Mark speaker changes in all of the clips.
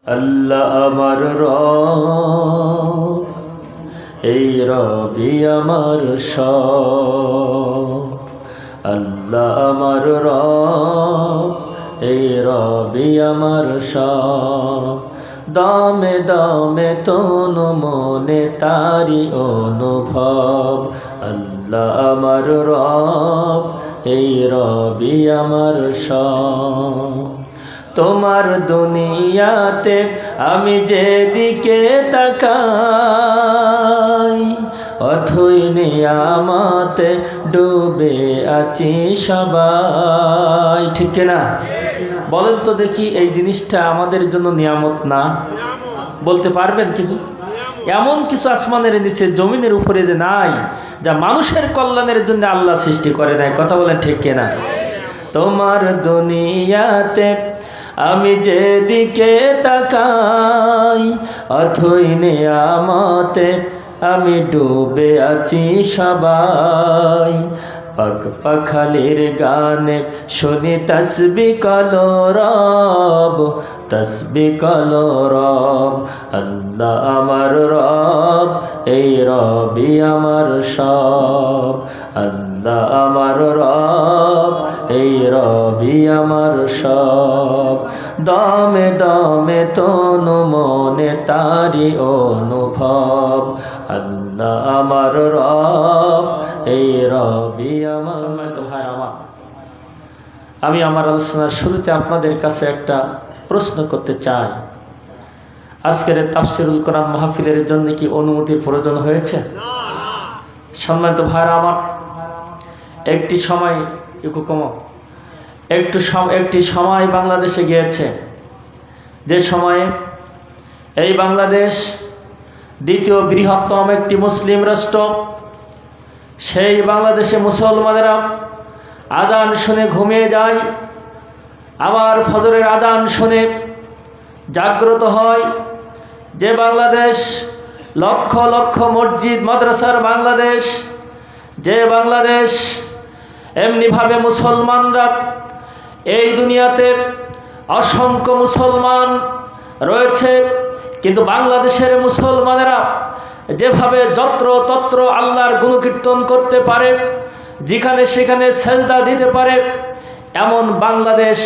Speaker 1: আল্লাহ আমার রব, এই রবি আমার সব। আল্লাহ আমার রব, এই রবি আমার সব। দামে দামে তনু মনে তারি অনুভব। আল্লাহ আমার রব, এই রবি আমার সব। তোমার দুনিয়াতে আমি যেদিকে তাকাই, অথই নিয়ামতে ডুবে আছি সবাই। ঠিক না? বলেন তো দেখি, এই জিনিসটা আমাদের জন্য নিয়ামত না? বলতে পারবেন কিছু? এমন কিছু আসমানের নিচে জমিনের উপরে যে নাই, যা মানুষের কল্যাণের জন্য আল্লাহ সৃষ্টি করে নাই। কথা বলেন ঠিক না? তোমার দুনিয়াতে আমি যেদিকে তাকাই, অথই নিয়ামতে আমি ডুবে আছি সবাই। পাক পাখালির গানে শুনি তসবি কলো রব, তসবি কলো রব। আল্লাহ আমার রব, এই রবি আমার সব। আল্লাহ আমার রব, এই রবি আমার সব। দমে দমে তনু মনে তারি অনুভব। আল্লাহ আমার রব, এই রবি আমার। ভাই আমার, আমি আমার আলোচনার শুরুতে আপনাদের কাছে একটা প্রশ্ন করতে চাই। আজকের তাফসিরুল কোরআন মাহফিলের জন্য কি অনুমতির প্রয়োজন হয়েছে? সম্মানিত ভাইরা আমার, একটি সময় বাংলাদেশে গিয়েছে, যে সময়ে এই বাংলাদেশ দ্বিতীয় বৃহত্তম একটি মুসলিম রাষ্ট্র। সেই বাংলাদেশে মুসলমানেরা আজান শুনে ঘুমিয়ে যায়, আবার ফজরের আজান শুনে জাগ্রত হয়। যে বাংলাদেশ লক্ষ লক্ষ মসজিদ মাদ্রাসার বাংলাদেশ, যে বাংলাদেশ এমনিভাবে মুসলমানরা, এই দুনিয়াতে অসংখ্য মুসলমান রয়েছে, কিন্তু বাংলাদেশের মুসলমানেরা যেভাবে যত্র তত্র আল্লাহর গুণকীর্তন করতে পারে, যেখানে সেখানে সেজদা দিতে পারে, এমন বাংলাদেশ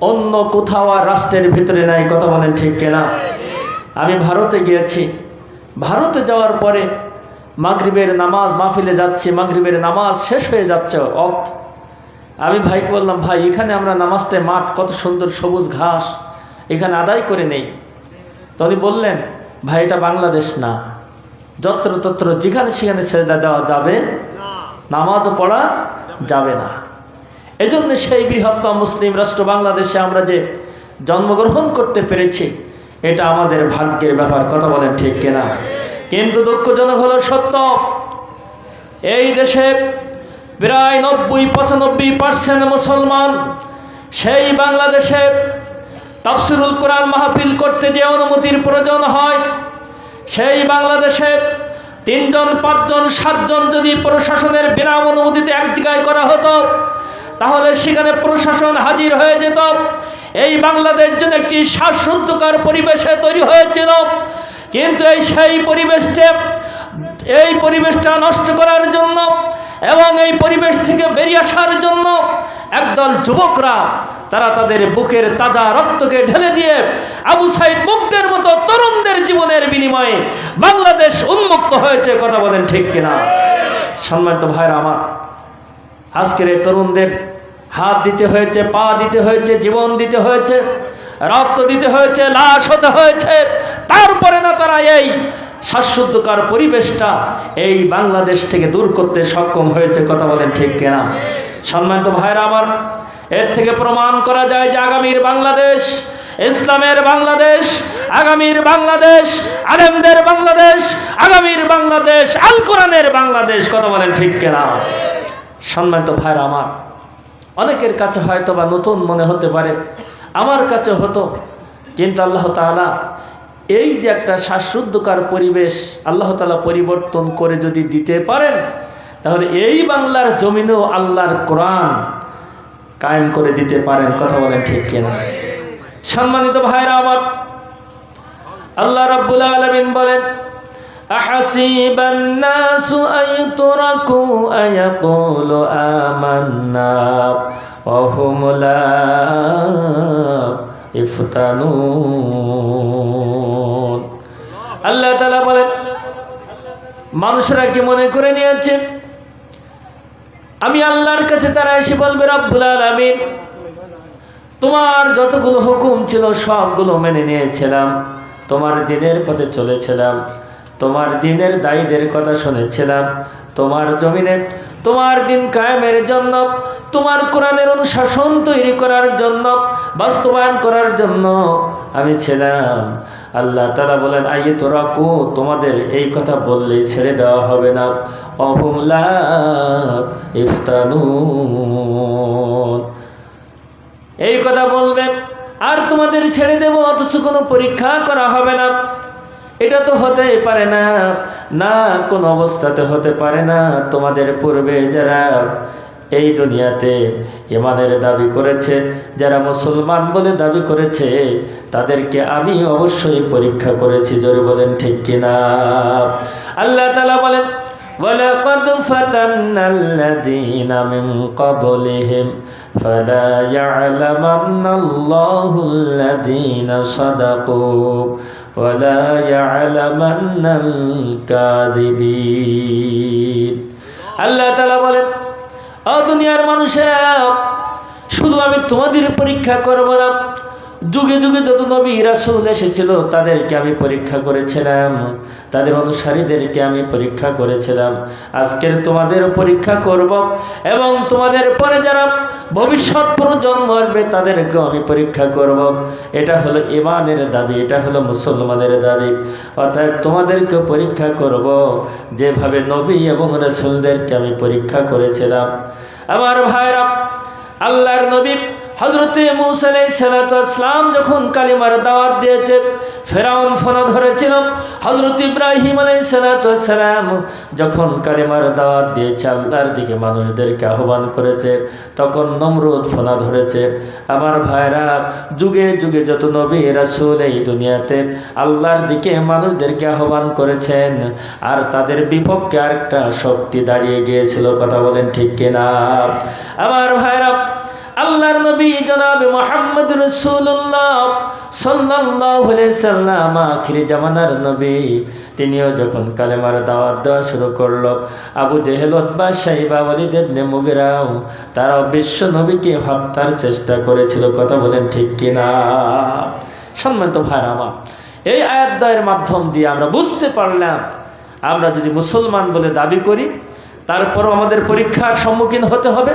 Speaker 1: অন্য কোথাও আর রাষ্ট্রের ভিতরে নাই। কথা বলেন ঠিক কিনা? আমি ভারতে গিয়েছি। ভারতে যাওয়ার পরে মাগরিবের নামাজ মাহফিলে যাচ্ছি, মাগরিবের নামাজ শেষ হয়ে যাচ্ছে অক্ত। আমি ভাইকে বললাম, ভাই এখানে আমরা নামাজটায় মাঠ কত সুন্দর সবুজ ঘাস, এখানে আদায় করে নেই। তো উনি বললেন, ভাই এটা বাংলাদেশ না, যত্র তত্র যেখানে সেখানে সেজদা দেওয়া যাবে, নামাজও পড়া যাবে না। এজন্য সেই বৃহত্তম মুসলিম রাষ্ট্র বাংলাদেশে আমরা যে জন্মগ্রহণ করতে পেরেছি, এটা আমাদের ভাগ্যের ব্যাপার। কথা বলেন ঠিক কিনা? কিন্তু দুঃখজনক হলো সত্য, এই দেশে প্রায় 90-95% মুসলমান সেই বাংলাদেশে তাফসিরুল কোরআন মাহফিল করতে যে অনুমতির প্রয়োজন হয়, সেই বাংলাদেশে 3 জন 5 জন 7 জন যদি প্রশাসনের বিনা অনুমতিতে এক জায়গায় করা হতো, তাহলে সেখানে প্রশাসন হাজির হয়ে যেত। এই বাংলাদেশ যেন একটি শ্বাসরুদ্ধকর পরিবেশে তৈরি হয়েছিল, কিন্তু সেই পরিবেশটা নষ্ট করার জন্য এবং এই পরিবেশ থেকে বেরিয়ে আসার জন্য একদল যুবকরা, তারা তাদের বুকের তাজা রক্তকে ঢেলে দিয়ে আবু সাইদ মুগ্ধের মতো তরুণদের জীবনের বিনিময়ে বাংলাদেশ উন্মুক্ত হয়েছে। কথা বলেন ঠিক কিনা? সম্মানিত ভাইরা আমার, আজকের এই তরুণদের হাত দিতে হয়েছে, পা দিতে হয়েছে, জীবন দিতে হয়েছে, রক্ত দিতে হয়েছে, লাশ হতে হয়েছে, তারপরে না তারা এই শ্বাসরুদ্ধকর পরিবেশটা এই বাংলাদেশ থেকে দূর করতে সক্ষম হয়েছে। কথা বলেন ঠিক কিনা? সম্মানিত ভাইরা আমার, এর থেকে প্রমাণ করা যায় যে আগামীর বাংলাদেশ ইসলামের বাংলাদেশ, আগামীর বাংলাদেশ আলেমদের বাংলাদেশ, আগামীর বাংলাদেশ আল কোরআনের বাংলাদেশ। কথা বলেন ঠিক কিনা? সম্মানিত ভাইরা আমার, অনেকের কাছে হয়তো বা নতুন মনে হতে পারে, আমার কাছে হতো, কিন্তু আল্লাহ তাআলা এই যে একটা শ্বাসরুদ্ধকর পরিবেশ আল্লাহ তাআলা পরিবর্তন করে যদি দিতে পারেন, তাহলে এই বাংলার জমিনেও আল্লাহর কোরআন কায়েম করে দিতে পারেন। কথা বলেন ঠিক কিনা? সম্মানিত ভাইরা আমার, আল্লাহ রাব্বুল আলামিন বলেন, আহাসিবান নাসু আইতুরাকু আয়াকুলু আমান্না ওয়া হুম লা ইফতানুন। আল্লাহ তাআলা বলেন, মানুষরা কি মনে করে নিয়েছে আমি আল্লাহর কাছে তারা এসে বলবে, রব্বুল আলামিন তোমার যতগুলো হুকুম ছিল সবগুলো মেনে নিয়েছিলাম, তোমার দ্বীনের পথে চলেছিলাম, তোমার দ্বীনের দায়ীদের কথা শুনেছিলাম, তোমার জমিনে তোমার দ্বীন কায়েমের জন্য, তোমার কোরআনের অনুশাসন তৈরি করার জন্য, বাস্তবায়ন করার জন্য আমি ছিলাম। আল্লাহ তাআলা বলেন, আইতুরাকু তোমাদের এই কথা বললেই ছেড়ে দেওয়া হবে না, ওয়াহুম লা ইফতানুন এই কথা বলবে আর তোমাদের ছেড়ে দেব, অথচ কোনো পরীক্ষা করা হবে না। এটা তো হতেই পারে না, না কোন অবস্থাতে হতে পারে না। তোমাদের পূর্বে যারা এই দুনিয়াতে ঈমানের দাবি করেছে, যারা মুসলমান বলে দাবি করেছে, তাদেরকে আমি অবশ্যই পরীক্ষা করেছি। জোরে বলেন ঠিক কিনা? আল্লাহ তাআলা বলেন, ওয়ালাকাদ ফাতান্নাল্লাযীনা মিন ক্বাবলিহিম ফালা ইয়া'লামান্নাল্লাহুল্লাযীনা সাদাকু ওয়ালা ইয়া'লামান্নাল কাযিবিন। আল্লাহ তাআলা বলেন, ও দুনিয়ার মানুষেরা, শুধু আমি তোমাদের পরীক্ষা করব না, যুগে যুগে যত নবী রাসূল এসেছিল তাদেরকে আমি পরীক্ষা করেছিলাম, তাদের অনুসারীদেরকে আমি পরীক্ষা করেছিলাম। আজকের তোমাদের পরীক্ষা করব এবং তোমাদের পরে যারা ভবিষ্যৎ প্রজন্ম আসবে তাদেরকেও আমি পরীক্ষা করব। এটা হলো ঈমানের দাবি, এটা হলো মুসলমানের দাবি। অতএব তোমাদেরকে পরীক্ষা করব যেভাবে নবী এবং রাসূলদেরকে আমি পরীক্ষা করেছিলাম। আমার ভাইরা, আল্লাহর নবী হযরতে মূসা আলাইহিস সালাতু ওয়াস সালাম যখন কালিমার দাওয়াত দিয়েছে, ফেরাউন ফোনা ধরেছিল। হযরত ইব্রাহিম আলাইহিস সালাতু ওয়াস সালাম যখন কালিমার দাওয়াত দিয়েছে, আল্লাহর দিকে মানুষদেরকে আহ্বান করেছে, তখন নমরুদ ফোনা ধরেছে। আমার ভাইরা, যুগে যুগে যত নবী রাসূল এই দুনিয়াতে আল্লাহর দিকে মানুষদেরকে আহ্বান করেছেন, আর তাদের বিপক্ষে আরেকটা শক্তি দাঁড়িয়ে গিয়েছিল। কথা বলেন ঠিক কিনা? আমার ভাইরা, আল্লাহর নবী জনাব মুহাম্মদ রাসূলুল্লাহ সাল্লাল্লাহু আলাইহি সাল্লাম আখিরি জামানার নবী, তিনিও যখন কালেমার দাওয়াত দেওয়া শুরু করলো, আবু জেহেল, উতবা, শাইবা, ওয়ালিদ ইবনে মুগিরাও তারাও বিশ্ব নবীকে হত্যার চেষ্টা করেছিল। কথা বলেন ঠিক কিনা? সম্মানিত ভাইরা আমার, এই আয়াত দ্বয়ের মাধ্যম দিয়ে আমরা বুঝতে পারলাম, আমরা যদি মুসলমান বলে দাবি করি তারপরও আমাদের পরীক্ষার সম্মুখীন হতে হবে।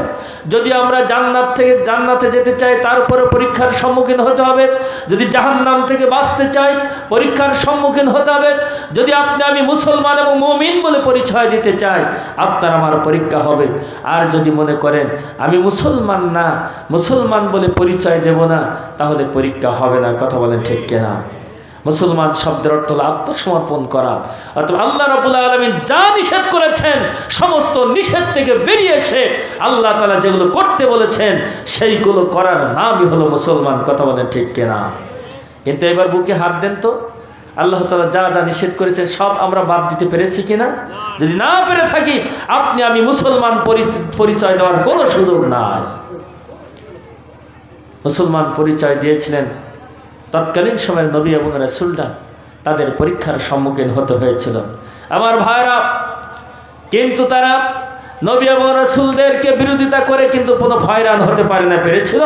Speaker 1: যদি আমরা জান্নাতে যেতে চাই তারপরে পরীক্ষার সম্মুখীন হতে হবে। যদি জাহান্নাম থেকে বাঁচতে চাই পরীক্ষার সম্মুখীন হতে হবে। যদি আমি মুসলমান এবং মুমিন বলে পরিচয় দিতে চাই, আপনার আমার পরীক্ষা হবে। আর যদি মনে করেন আমি মুসলমান না, মুসলমান বলে পরিচয় দেব না, তাহলে পরীক্ষা হবে না। কথা বলেন ঠিক কিনা? মুসলমান শব্দের অর্থ হলো আত্মসমর্পণ করা। অর্থাৎ আল্লাহ রাব্বুল আলামিন যা নিষেধ করেছেন সমস্ত নিষেধ থেকে বেরিয়ে এসে আল্লাহ তাআলা যেগুলো করতে বলেছেন সেইগুলো করার নামই হলো মুসলমান। কথা বলেন ঠিক কিনা? কিন্তু এবার বুকে হাত দেন তো, আল্লাহ তাআলা যা যা নিষেধ করেছেন সব আমরা বাদ দিতে পেরেছি কিনা? যদি না পেরে থাকি, আপনি আমি মুসলমান পরিচয় দেওয়ার কোনো সুযোগ নাই। মুসলমান পরিচয় দিয়েছিলেন তৎকালীন সময়ের নবী এবং রাসূলরা, তাদের পরীক্ষার সম্মুখীন হতে হয়েছিল। আমার ভাইরা, কিন্তু তারা নবী এবং রাসূলদেরকে বিরোধিতা করে কিন্তু কোনো হয়রান হতে পেরেছিল।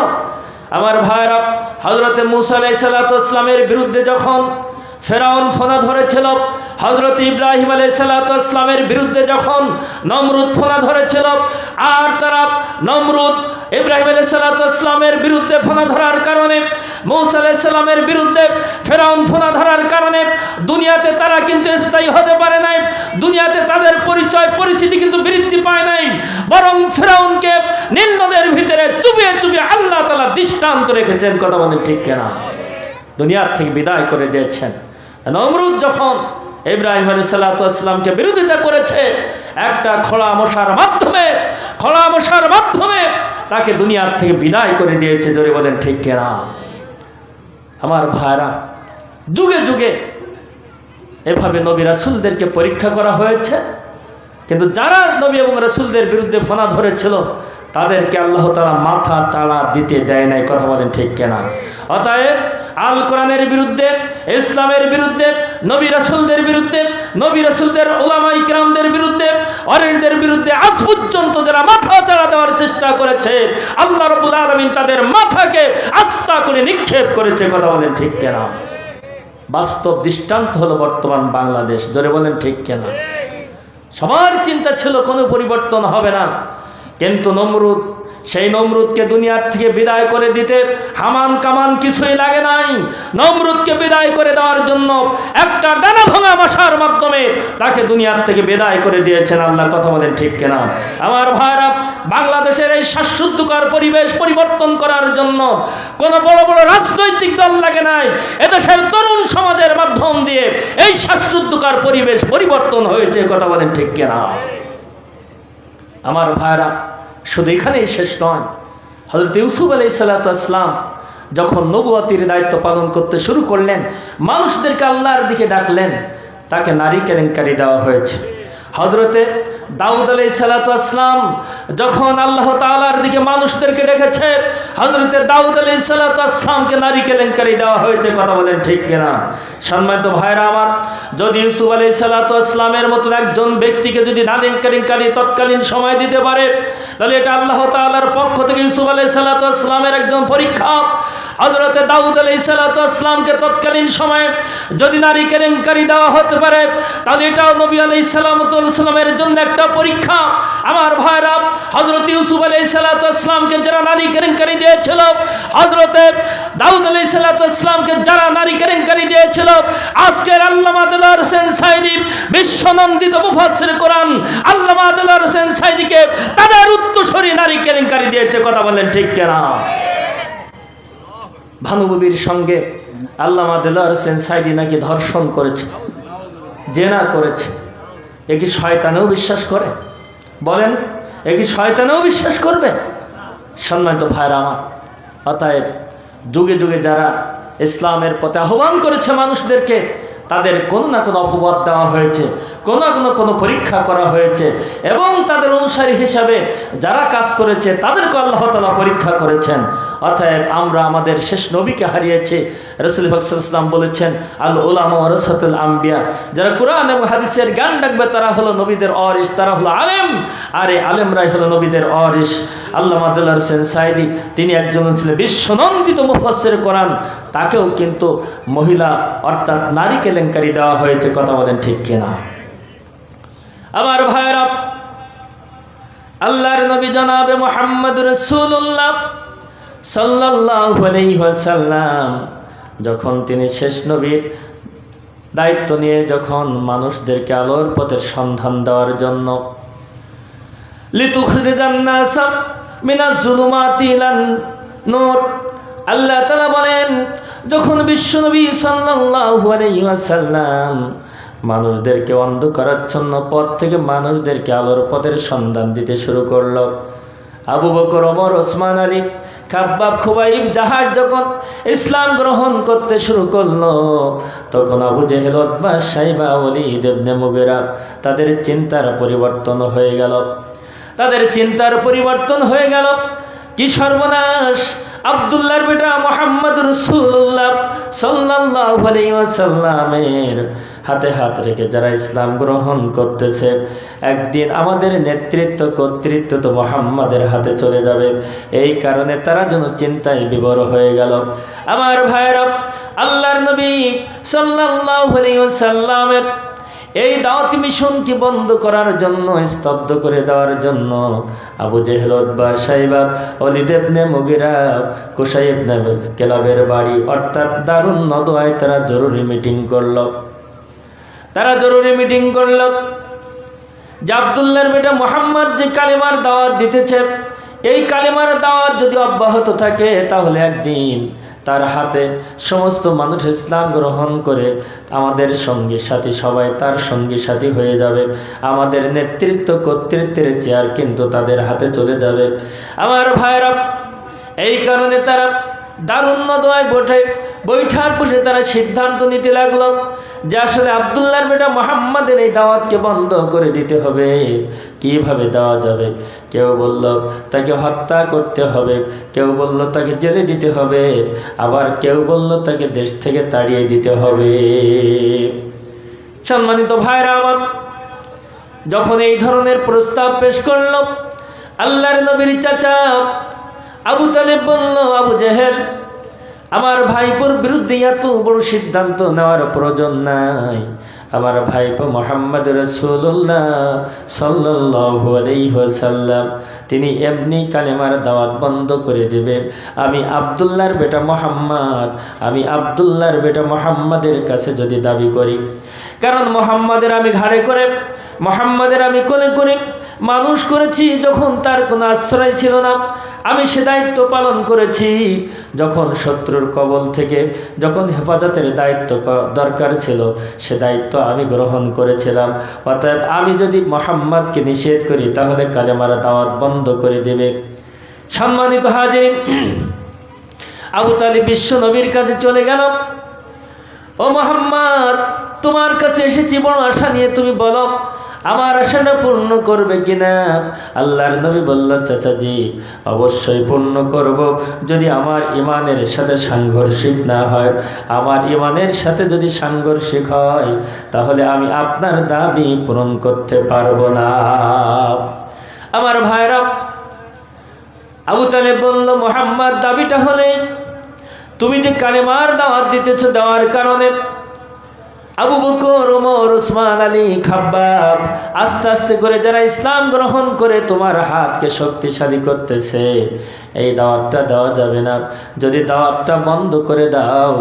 Speaker 1: আমার ভাইরা, হযরতে মূসা আলাইহিস সালাতু ওয়াস সালামের বিরুদ্ধে যখন ফেরাউন ফোনা ধরেছিল, হযরত ইব্রাহিম আলাইহিস সালাতু ওয়াস সালামের বিরুদ্ধে যখন নমরুদ ফোনা ধরেছিল, আর তারা নমরুদ ইব্রাহিম আলাইহিস সালাতু ওয়াস সালামের বিরুদ্ধে ফোনা ধরার কারণে, মূসা আলাইহিস সালামের বিরুদ্ধে ফেরাউন ফোনা ধরার কারণে দুনিয়াতে তারা কিন্তু স্থায়ী হতে পারে নাই। দুনিয়াতে তাদের পরিচিতি কিন্তু বৃদ্ধি পায় নাই, বরং ফেরাউনকে নীল নদের ভিতরে চুবিয়ে চুবিয়ে আল্লাহ তাআলা দৃষ্টান্ত রেখেছেন। কথা বলেন ঠিক কিনা? দুনিয়ার থেকে বিদায় করে দিয়েছেন। নমরুদ যখন ইব্রাহিম আলাইহিস সালাতু ওয়াস সালামকে বিরোধিতা করেছে, একটা খোলা মশার মাধ্যমে তাকে দুনিয়ার থেকে বিদায় করে দিয়েছে। জোরে বলেন ঠিক কিনা? আমার ভাইরা, যুগে যুগে এভাবে নবী রাসূলদেরকে পরীক্ষা করা হয়েছে, কিন্তু যারা নবী এবং রাসূলদের বিরুদ্ধে ফনা ধরেছিল তাদেরকে আল্লাহ তাআলা মাথা চাড়া দিতে দেয় নাই। কথা বলেন ঠিক কিনা? অতএব আল কোরআনের বিরুদ্ধে, ইসলামের বিরুদ্ধে, নবী রাসূলদের বিরুদ্ধে, নবী রাসূলদের উলামায়ে কিরামদের বিরুদ্ধে, অরেনদের বিরুদ্ধে আজ পর্যন্ত যারা মাথা চাড়া দেওয়ার চেষ্টা করেছে, আল্লাহ রাব্বুল আলামিন তাদের মাথাকে আস্তা করে নিক্ষেপ করেছে। কথা বলেন ঠিক কিনা? বাস্তব দৃষ্টান্ত হলো বর্তমান বাংলাদেশ। জোরে বলেন ঠিক কিনা? সবার চিন্তা ছিল কোনো পরিবর্তন হবে না, কিন্তু নমরুদ, সেই নমরুদকে দুনিয়ার থেকে বিদায় করে দিতে হামান কামান কিছুই লাগে নাই। নমরুদকে বিদায় করে দেওয়ার জন্য একটা ডানা ভাঙা মশার মাধ্যমে তাকে দুনিয়ার থেকে বিদায় করে দিয়েছেন আল্লাহ। কথা বলেন ঠিক কিনা? আমার ভাইরা, বাংলাদেশের এই শ্বাসরুদ্ধকর পরিবেশ পরিবর্তন করার জন্য কোনো বড় বড় রাজনৈতিক দল লাগে নাই, এদেশের তরুণ সমাজের মাধ্যম দিয়ে এই শ্বাসরুদ্ধকর পরিবেশ পরিবর্তন হয়েছে। কথা বলেন ঠিক কিনা? আমার ভাইরা, শুধু এখানেই শেষ নয়। হযরত ইউসুফ আলাইহিস সালাম যখন নবুয়তির দায়িত্ব পালন করতে শুরু করলেন, মানুষদেরকে আল্লাহর দিকে ডাকলেন, তাকে নারী কেলেঙ্কারি দেওয়া হয়েছে। হযরতে দাউদ আলাইহিস সালাম যখন আল্লাহ তাআলার দিকে মানুষদেরকে ডেকেছে, হযরতে দাউদ আলাইহিস সালামকে নারী কেলেঙ্কারি দেওয়া হয়েছে। কথা বলেন ঠিক কিনা? সম্মানিত ভাইরা আমার, যদি ইউসুফ আলাইহিস সালামের মতন একজন ব্যক্তিকে যদি নারী কেলেঙ্কারি তৎকালীন সময় দিতে পারে, তাহলে এটা আল্লাহ তাআলার পক্ষ থেকে ইউসুফ আলাইহিস সালামের একজন পরীক্ষা। হযরতে দাউদ আলাইহিস সালামকে তৎকালীন সময়ে যদি নারী কেলেঙ্কারি দেওয়া হতে পারে, তাহলে এটাও নবী আলাইহিস সালামের জন্য একটা পরীক্ষা। আমার ভাইরা, হযরত ইউসুফ আলাইহিস সালামকে যারা নারী কেলেঙ্কারি দিয়েছিল, হযরতে দাউদ আলাইহিস সালামকে যারা নারী কেলেঙ্কারি দিয়েছিল, আজকের আল্লামা দেলোয়ার হোসেন সাঈদী, বিশ্বনন্দিত মুফাসসির কোরআন আল্লামা দেলোয়ার হোসেন সাঈদীকে তাদের উত্তরসূরি নারী কেলেঙ্কারি দিয়েছে। কথা বলেন ঠিক কিনা? ভানুবীর সঙ্গে আল্লামা দেলোয়ার হোসেন সাঈদী নাকি ধর্ষণ করেছে, জেনা করেছে। এ কি শয়তানেও বিশ্বাস করে? বলেন, এ কি শয়তানেও বিশ্বাস করবে? সম্মানিত ভাইরা আমার, অতএব যুগে যুগে যারা ইসলামের পথে আহ্বান করেছে মানুষদেরকে, তাদের কোনো না কোনো অপবাদ দেওয়া হয়েছে, কোনো পরীক্ষা করা হয়েছে, এবং তাদের অনুসারী হিসাবে যারা কাজ করেছে তাদেরকে আল্লাহ তাআলা পরীক্ষা করেছেন। অতএব আমরা আমাদের শেষ নবীকে হারিয়েছি। রাসূল পাক সাল্লাল্লাহু আলাইহি ওয়াসাল্লাম বলেছেন, আল উলামা ওয়ারাসাতুল আম্বিয়া, যারা কোরআন এবং হাদিসের জ্ঞান রাখবে তারা হলো নবীদের ওয়ারিস, তারা হলো আলেম, আর এই আলেমরাই হলো নবীদের ওয়ারিস। আল্লামা দেলোয়ার হোসেন সাঈদী, তিনি একজন ছিলেন বিশ্বনন্দিত মুফাসসির কোরআন, তাকেও কিন্তু মহিলা অর্থাৎ নারী কেলেঙ্কারি দেওয়া হয়েছে। কথা বলেন ঠিক কিনা? আমার ভাইরা, আল্লাহর নবী জনাবে মুহাম্মদ রাসূলুল্লাহ সাল্লাল্লাহু আলাইহি ওয়াসাল্লাম যখন তিনি শেষ নবীর দায়িত্ব নিয়ে যখন মানুষদেরকে আলোর পথের সন্ধান দেওয়ার জন্য লিতুখরিজান নাসা মিনাজ জুলুমাতি ইলান নূর, আল্লাহ তাআলা বলেন, যখন বিশ্বনবী সাল্লাল্লাহু আলাইহি ওয়াসাল্লাম মানুষদেরকে অন্ধকারাচ্ছন্ন পথ থেকে মানুষদেরকে আলোর পথের সন্ধান দিতে শুরু করলো, আবু বকর, ওমর, ওসমান আলী, খাব্বাব, খুবাইব, জাহাজ যখন ইসলাম গ্রহণ করতে শুরু করলো, তখন আবু জেহেল, উতবা, শাইবা, ওলীদ ইবনে মুগীরা, তাদের চিন্তার পরিবর্তন হয়ে গেল। তাদের চিন্তার পরিবর্তন হয়ে গেল। কি সর্বনাশ! আব্দুল্লাহর বেটা মুহাম্মদ রাসূলুল্লাহ সাল্লাল্লাহু আলাইহি ওয়াসাল্লামের হাতে হাত রেখে যারা ইসলাম গ্রহণ করতেছে, একদিন আমাদের নেতৃত্ব কর্তৃত্ব তো মুহাম্মাদের হাতে চলে যাবে। এই কারণে তারা যেন চিন্তায় বিভোর হয়ে গেল। আমার ভাইরা, আল্লাহর নবী সাল্লাল্লাহু আলাইহি ওয়াসাল্লামের এই দাওয়াতি মিশনকে বন্ধ করার জন্য, স্তব্ধ করে দেওয়ার জন্য আবু জেহেল, উতবা, শাইবা, ওলীদ ইবনে মুগীরা, কুসাই ইবনে কিলাবের বাড়ি অর্থাৎ দারুন নদওয়ায় তারা জরুরি মিটিং করল। যে আব্দুল্লাহর বেটা মুহাম্মদ যে কালিমার দাওয়াত দিতেছে, এই কালিমার দাওয়াত যদি অব্যাহত থাকে, তাহলে একদিন তার হাতে সমস্ত মানুষ ইসলাম গ্রহণ করে আমাদের সঙ্গী সাথী সবাই তার সঙ্গী সাথী হয়ে যাবে। আমাদের নেতৃত্ব কর্তৃত্বের চেয়ার কিন্তু তাদের হাতে চলে যাবে। আমার ভাইরা, এই কারণে তারা দারুণ দোয়ায় বৈঠক বসে তারা সিদ্ধান্ত নিতে লাগলো যে আসলে আব্দুল্লাহর বেটা মুহাম্মাদের এই দাওয়াতকে বন্ধ করে দিতে হবে। কিভাবে দেওয়া যাবে? কেউ বলল তাকে হত্যা করতে হবে, কেউ বলল তাকে জেলে দিতে হবে, আবার কেউ বলল তাকে দেশ থেকে তাড়িয়ে দিতে হবে। সম্মানিত ভাইরা আমার, যখন এই ধরনের প্রস্তাব পেশ করল, আল্লাহর নবীর চাচা আবু তালেব বলল, আবু জেহেল, আমার ভাইপোর বিরুদ্ধে এত বড় সিদ্ধান্ত নেওয়ার প্রয়োজন নাই। আমার ভাইপো মুহাম্মদ রাসূলুল্লাহ সাল্লাল্লাহু আলাইহি ওয়াসাল্লাম তিনি এমনি কালেমার দাওয়াত বন্ধ করে দেবেন। আমি আব্দুল্লাহর বেটা মুহাম্মদ, আমি আব্দুল্লাহর বেটা মুহাম্মাদের কাছে যদি দাবি করি, কারণ মুহাম্মাদের আমি ঘাড়ে করে, মুহাম্মাদের আমি কোলে করে মানুষ করেছি, যখন তার কোনো আশ্রয় ছিল না আমি সে দায়িত্ব পালন করেছি, যখন শত্রুর কবল থেকে যখন হেফাজতের দায়িত্ব দরকার ছিল সে দায়িত্ব আমি গ্রহণ করেছিলাম। অতএব আমি যদি মুহাম্মদকে নিষেধ করি তাহলে কালেমার দাওয়াত বন্ধ করে দেবে। সম্মানিত হাজিরিন, আবু তালিব বিশ্ব নবীর কাছে চলে গেল, ও মুহাম্মদ, তোমার কাছে এসেছি বড় আশা নিয়ে, তুমি বলো আমার আশাটা পূর্ণ করবে কিনা? আল্লাহর নবী বলল, চাচাজি অবশ্যই পূর্ণ করব, যদি আমার ইমানের সাথে সাংঘর্ষিক না হয়। আমার ইমানের সাথে যদি সাংঘর্ষিক হয় তাহলে আমি আপনার দাবি পূরণ করতে পারবো না। আমার ভাইরা, আবু তালেব বলল, মুহাম্মদ, দাবিটা হলে তুমি যে কালেমার দাওয়াত দিতেছ, দেওয়ার কারণে আবু বকর, ওমর, ওসমান, আলী, খাব্বাব আস্তে আস্তে করে যারা ইসলাম গ্রহণ করে তোমার হাতকে শক্তিশালী করতেছে, এই দাওয়াতটা দেওয়া যাবে না। যদি দাওয়াতটা বন্ধ করে দাও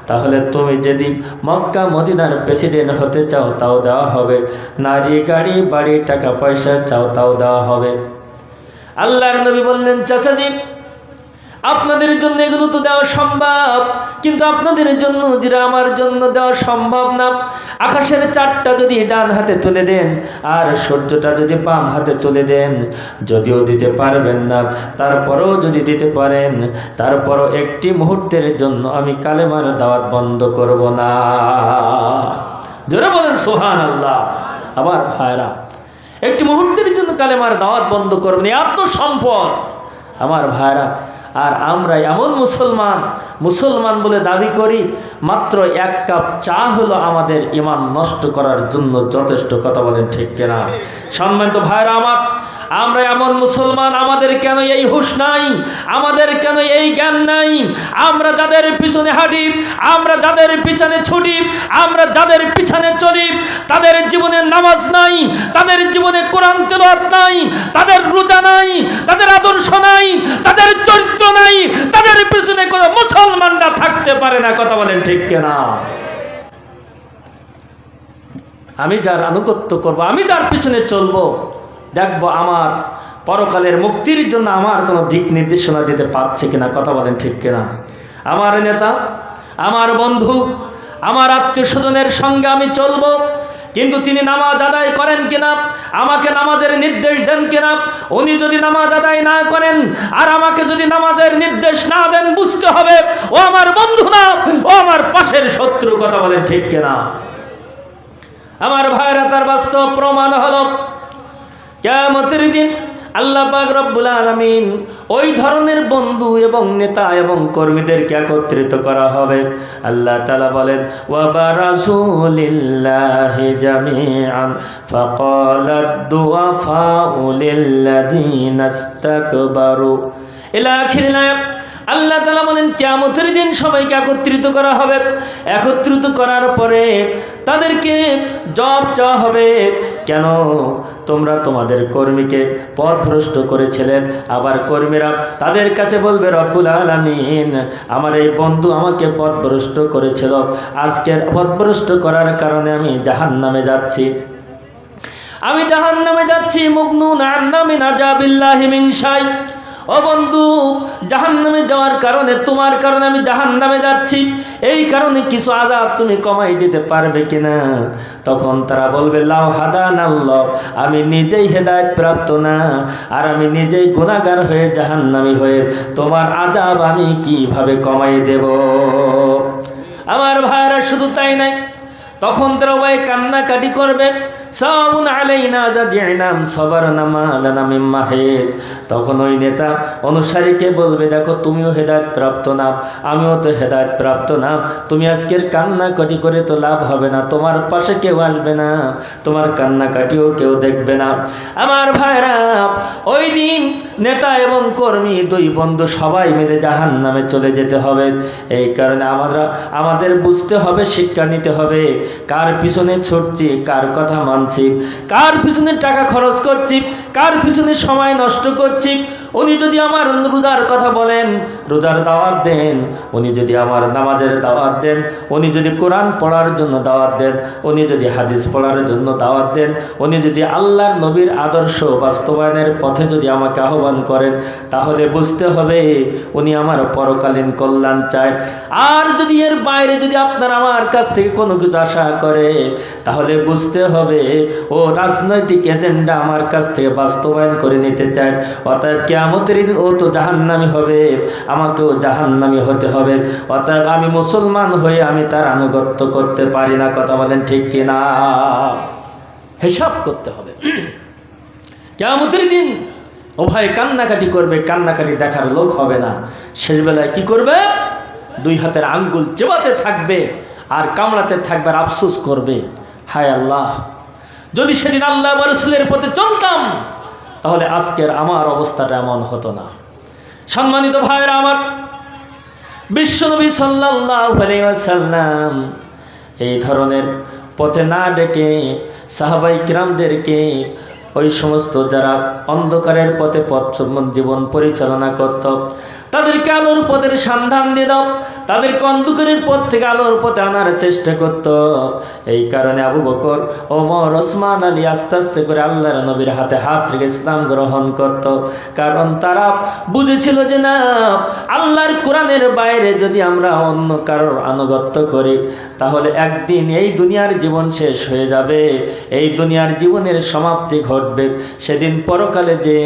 Speaker 1: তাহলে তুমি যদি মক্কা মদিনার প্রেসিডেন্ট হতে চাও তাও দেওয়া হবে, নারী, গাড়ি, বাড়ি, টাকা পয়সা চাও তাও দেওয়া হবে। আল্লাহর নবী বললেন, চাচাজি আপনাদের জন্য এগুলো তো দেওয়া সম্ভব, কিন্তু আপনাদের জন্য যেটা আমার জন্য দেওয়া সম্ভব না। আকাশের চাঁদটা যদি ডান হাতে তুলে দেন আর সূর্যটা যদি বাম হাতে তুলে দেন, যদিও দিতে পারবেন না, তারপরেও যদি দিতে পারেন, তারপরও একটি মুহূর্তের জন্য আমি কালেমার দাওয়াত বন্ধ করব না। জোরে বলেন সুবহানাল্লাহ। আবার ভাইরা, একটি মুহূর্তের জন্য কালেমার দাওয়াত বন্ধ করবেন, এত সম্পদ। আমার ভাইরা, আর আমরা এমন মুসলমান বলে দাবি করি, মাত্র এক কাপ চা হলো আমাদের ঈমান নষ্ট করার জন্য যথেষ্ট। কথা বলেন ঠিক কিনা? সম্মানিত ভাইরা আমার, আমরা এমন মুসলমান, আমাদের কেন এই হুঁশ নাই? আমাদের কেন এই জ্ঞান নাই? আমরা যাদের পিছনে হাঁটি, আমরা যাদের পিছনে ছুটি, আমরা যাদের পিছনে চলি, তাদের জীবনে নামাজ নাই, তাদের জীবনে কোরআন তেলাওয়াত নাই, তাদের রোজা নাই, তাদের আদর্শ নাই, তাদের চরিত্র নাই, তাদের পিছনে কোনো মুসলমানরা থাকতে পারে না। কথা বলেন ঠিক কিনা? আমি যার আনুগত্য করব, আমি যার পিছনে চলবো, দেখবো আমার পরকালের মুক্তির জন্য আমার কোনো দিক নির্দেশনা দিতে পারছে কিনা। কথা বলেন ঠিক কিনা? আমার নেতা, আমার বন্ধু, আমার আত্মীয় স্বজনের সঙ্গে আমি চলবো, কিন্তু তিনি নামাজ আদায় করেন কিনা, আমাকে নামাজের নির্দেশ দেন কিনা। উনি যদি নামাজ আদায় না করেন আর আমাকে যদি নামাজের নির্দেশ না দেন, বুঝতে হবে ও আমার বন্ধু না, ও আমার পাশের শত্রু। কথা বলেন ঠিক কিনা? আমার ভাইরা, তার বাস্তব প্রমাণ হলো কিয়ামতের দিন আল্লাহ পাক রব্বুল আলামিন ওই ধরনের বন্ধু এবং নেতা এবং কর্মীদেরকে একত্রিত করা হবে। আল্লাহ তাআলা বলেন, ওয়া বারাজু লিল্লাহি জামিআন ফাকালাদ দুআফাউ লিল্লাযিনা ইসতাকবারু ইলা আখিরিল আয়াত। আল্লাহ তাআলা বলেন, কিয়ামতের দিন সবাইকে একত্রিত করা হবে। একত্রিত করার পরে তাদেরকে জবাব চাওয়া হবে, কেন তোমরা তোমাদের কর্মীকে পথভ্রষ্ট করেছিলে? আবার কর্মীরা তাদের কাছে বলবে, রব্বুল আলামিন, আমার এই বন্ধু আমাকে পথভ্রষ্ট করেছিল, আজকের পথভ্রষ্ট করার কারণে আমি জাহান্নামে যাচ্ছি, আমি জাহান্নামে যাচ্ছি। মুগনুন আন্না মিন আযাবিল্লাহি মিন শাই, ও বন্ধু, জাহান্নামে যাওয়ার কারণে, তোমার কারণে আমি জাহান্নামে যাচ্ছি, এই কারণে কিছু আযাব তুমি কমাই দিতে পারবে কিনা? তখন তারা বলবে লাউ হাদানাল্লাহ, আমি নিজেই হেদায়েত প্রাপ্ত না, আর আমি নিজেই গুনাহগার হয়ে জাহান্নামী হয়ে তোমার আযাব আমি কিভাবে কমাই দেব? আমার ভাইরা, শুধু তাই নাই, তখন তারা ওই কান্নাকাটি করবে, সাউন আলাইনা জাজিনাম সাবারনা মা লানা মিন মাহিস। তখন ওই নেতা অনুসারীকে বলবে, দেখো তুমিও হেদায়েত প্রাপ্ত না, আমিও তো হেদায়েত প্রাপ্ত না, তুমি আজকের কান্নাকাটি করে তো লাভ হবে না, তোমার পাশে কেউ আসবে না, তোমার কান্নাকাটিও কেউ দেখবে না। আমার ভাইরা, ওই দিন নেতা এবং কর্মী দুই বন্ধু সবাই মিলে জাহান্নামে চলে যেতে হবে। এই কারণে আমাদের বুঝতে হবে, শিক্ষা নিতে হবে, কার পিছনে ছুটছি, কার কথা মানছি, কার পিছনে টাকা খরচ করছি, কার পিছনে সময় নষ্ট করছি। উনি যদি আমার রোজার কথা বলেন, রোজার দাওয়াত দেন, উনি যদি আমার নামাজের দাওয়াত দেন, উনি যদি কোরআন পড়ার জন্য দাওয়াত দেন, উনি যদি হাদিস পড়ার জন্য দাওয়াত দেন, উনি যদি আল্লাহর নবীর আদর্শ বাস্তবায়নের পথে যদি আমাকে আহ্বান করেন, তাহলে বুঝতে হবে উনি আমার পরকালীন কল্যাণ চায়। আর যদি এর বাইরে যদি আপনার আমার কাছ থেকে কোনো কিছু আশা করে, তাহলে বুঝতে হবে ও রাজনৈতিক এজেন্ডা আমার কাছ থেকে বাস্তবায়ন করে নিতে চায়। অর্থাৎ কিয়ামতের দিন ও তো জাহান্নামী হবে, আমাকেও জাহান্নামী হতে হবে। অর্থাৎ আমি মুসলমান হয়ে আমি তার আনুগত্য করতে পারি না। কথা বলেন ঠিক কিনা? হিসাব করতে হবে। কিয়ামতের দিন ও ভাই কান্নাকাটি করবে, কান্নাকাটি দেখার লোক হবে না। শেষবেলায় কি করবে? দুই হাতের আঙ্গুল চেবাতে থাকবে আর কামড়াতে থাকবে আর আফসোস করবে, হায় আল্লাহ, যদি সেদিন আল্লাহ ওয়া রাসূলের পথে চলতাম তাহলে আজকের আমার অবস্থাটা এমন হতো না। সম্মানিত ভাইরা আমার, বিশ্বনবী সাল্লাল্লাহু আলাইহি ওয়াসাল্লাম এই ধরনের পথে না ডেকে সাহাবায়ে কিরামদেরকে, ওই সমস্ত যারা অন্ধকারের পথে জীবন পরিচালনা করত, তাদেরকে আলোর পথের সন্ধান দিয়ে দাও, তাদেরকে অন্ধকারের পথ থেকে আলোর পথে আনার চেষ্টা করত। এই কারণে আবু বকর, ওমর, ওসমান আলী আস্তে আস্তে করে আল্লাহর নবীর হাতে হাত রেখে ইসলাম গ্রহণ করত। কারণ তারা বুঝেছিল যে না, আল্লাহর কোরআনের বাইরে যদি আমরা অন্য কারোর আনুগত্য করি তাহলে একদিন এই দুনিয়ার জীবন শেষ হয়ে যাবে, এই দুনিয়ার জীবনের সমাপ্তি ঘটবে। সেদিন পরকালে যে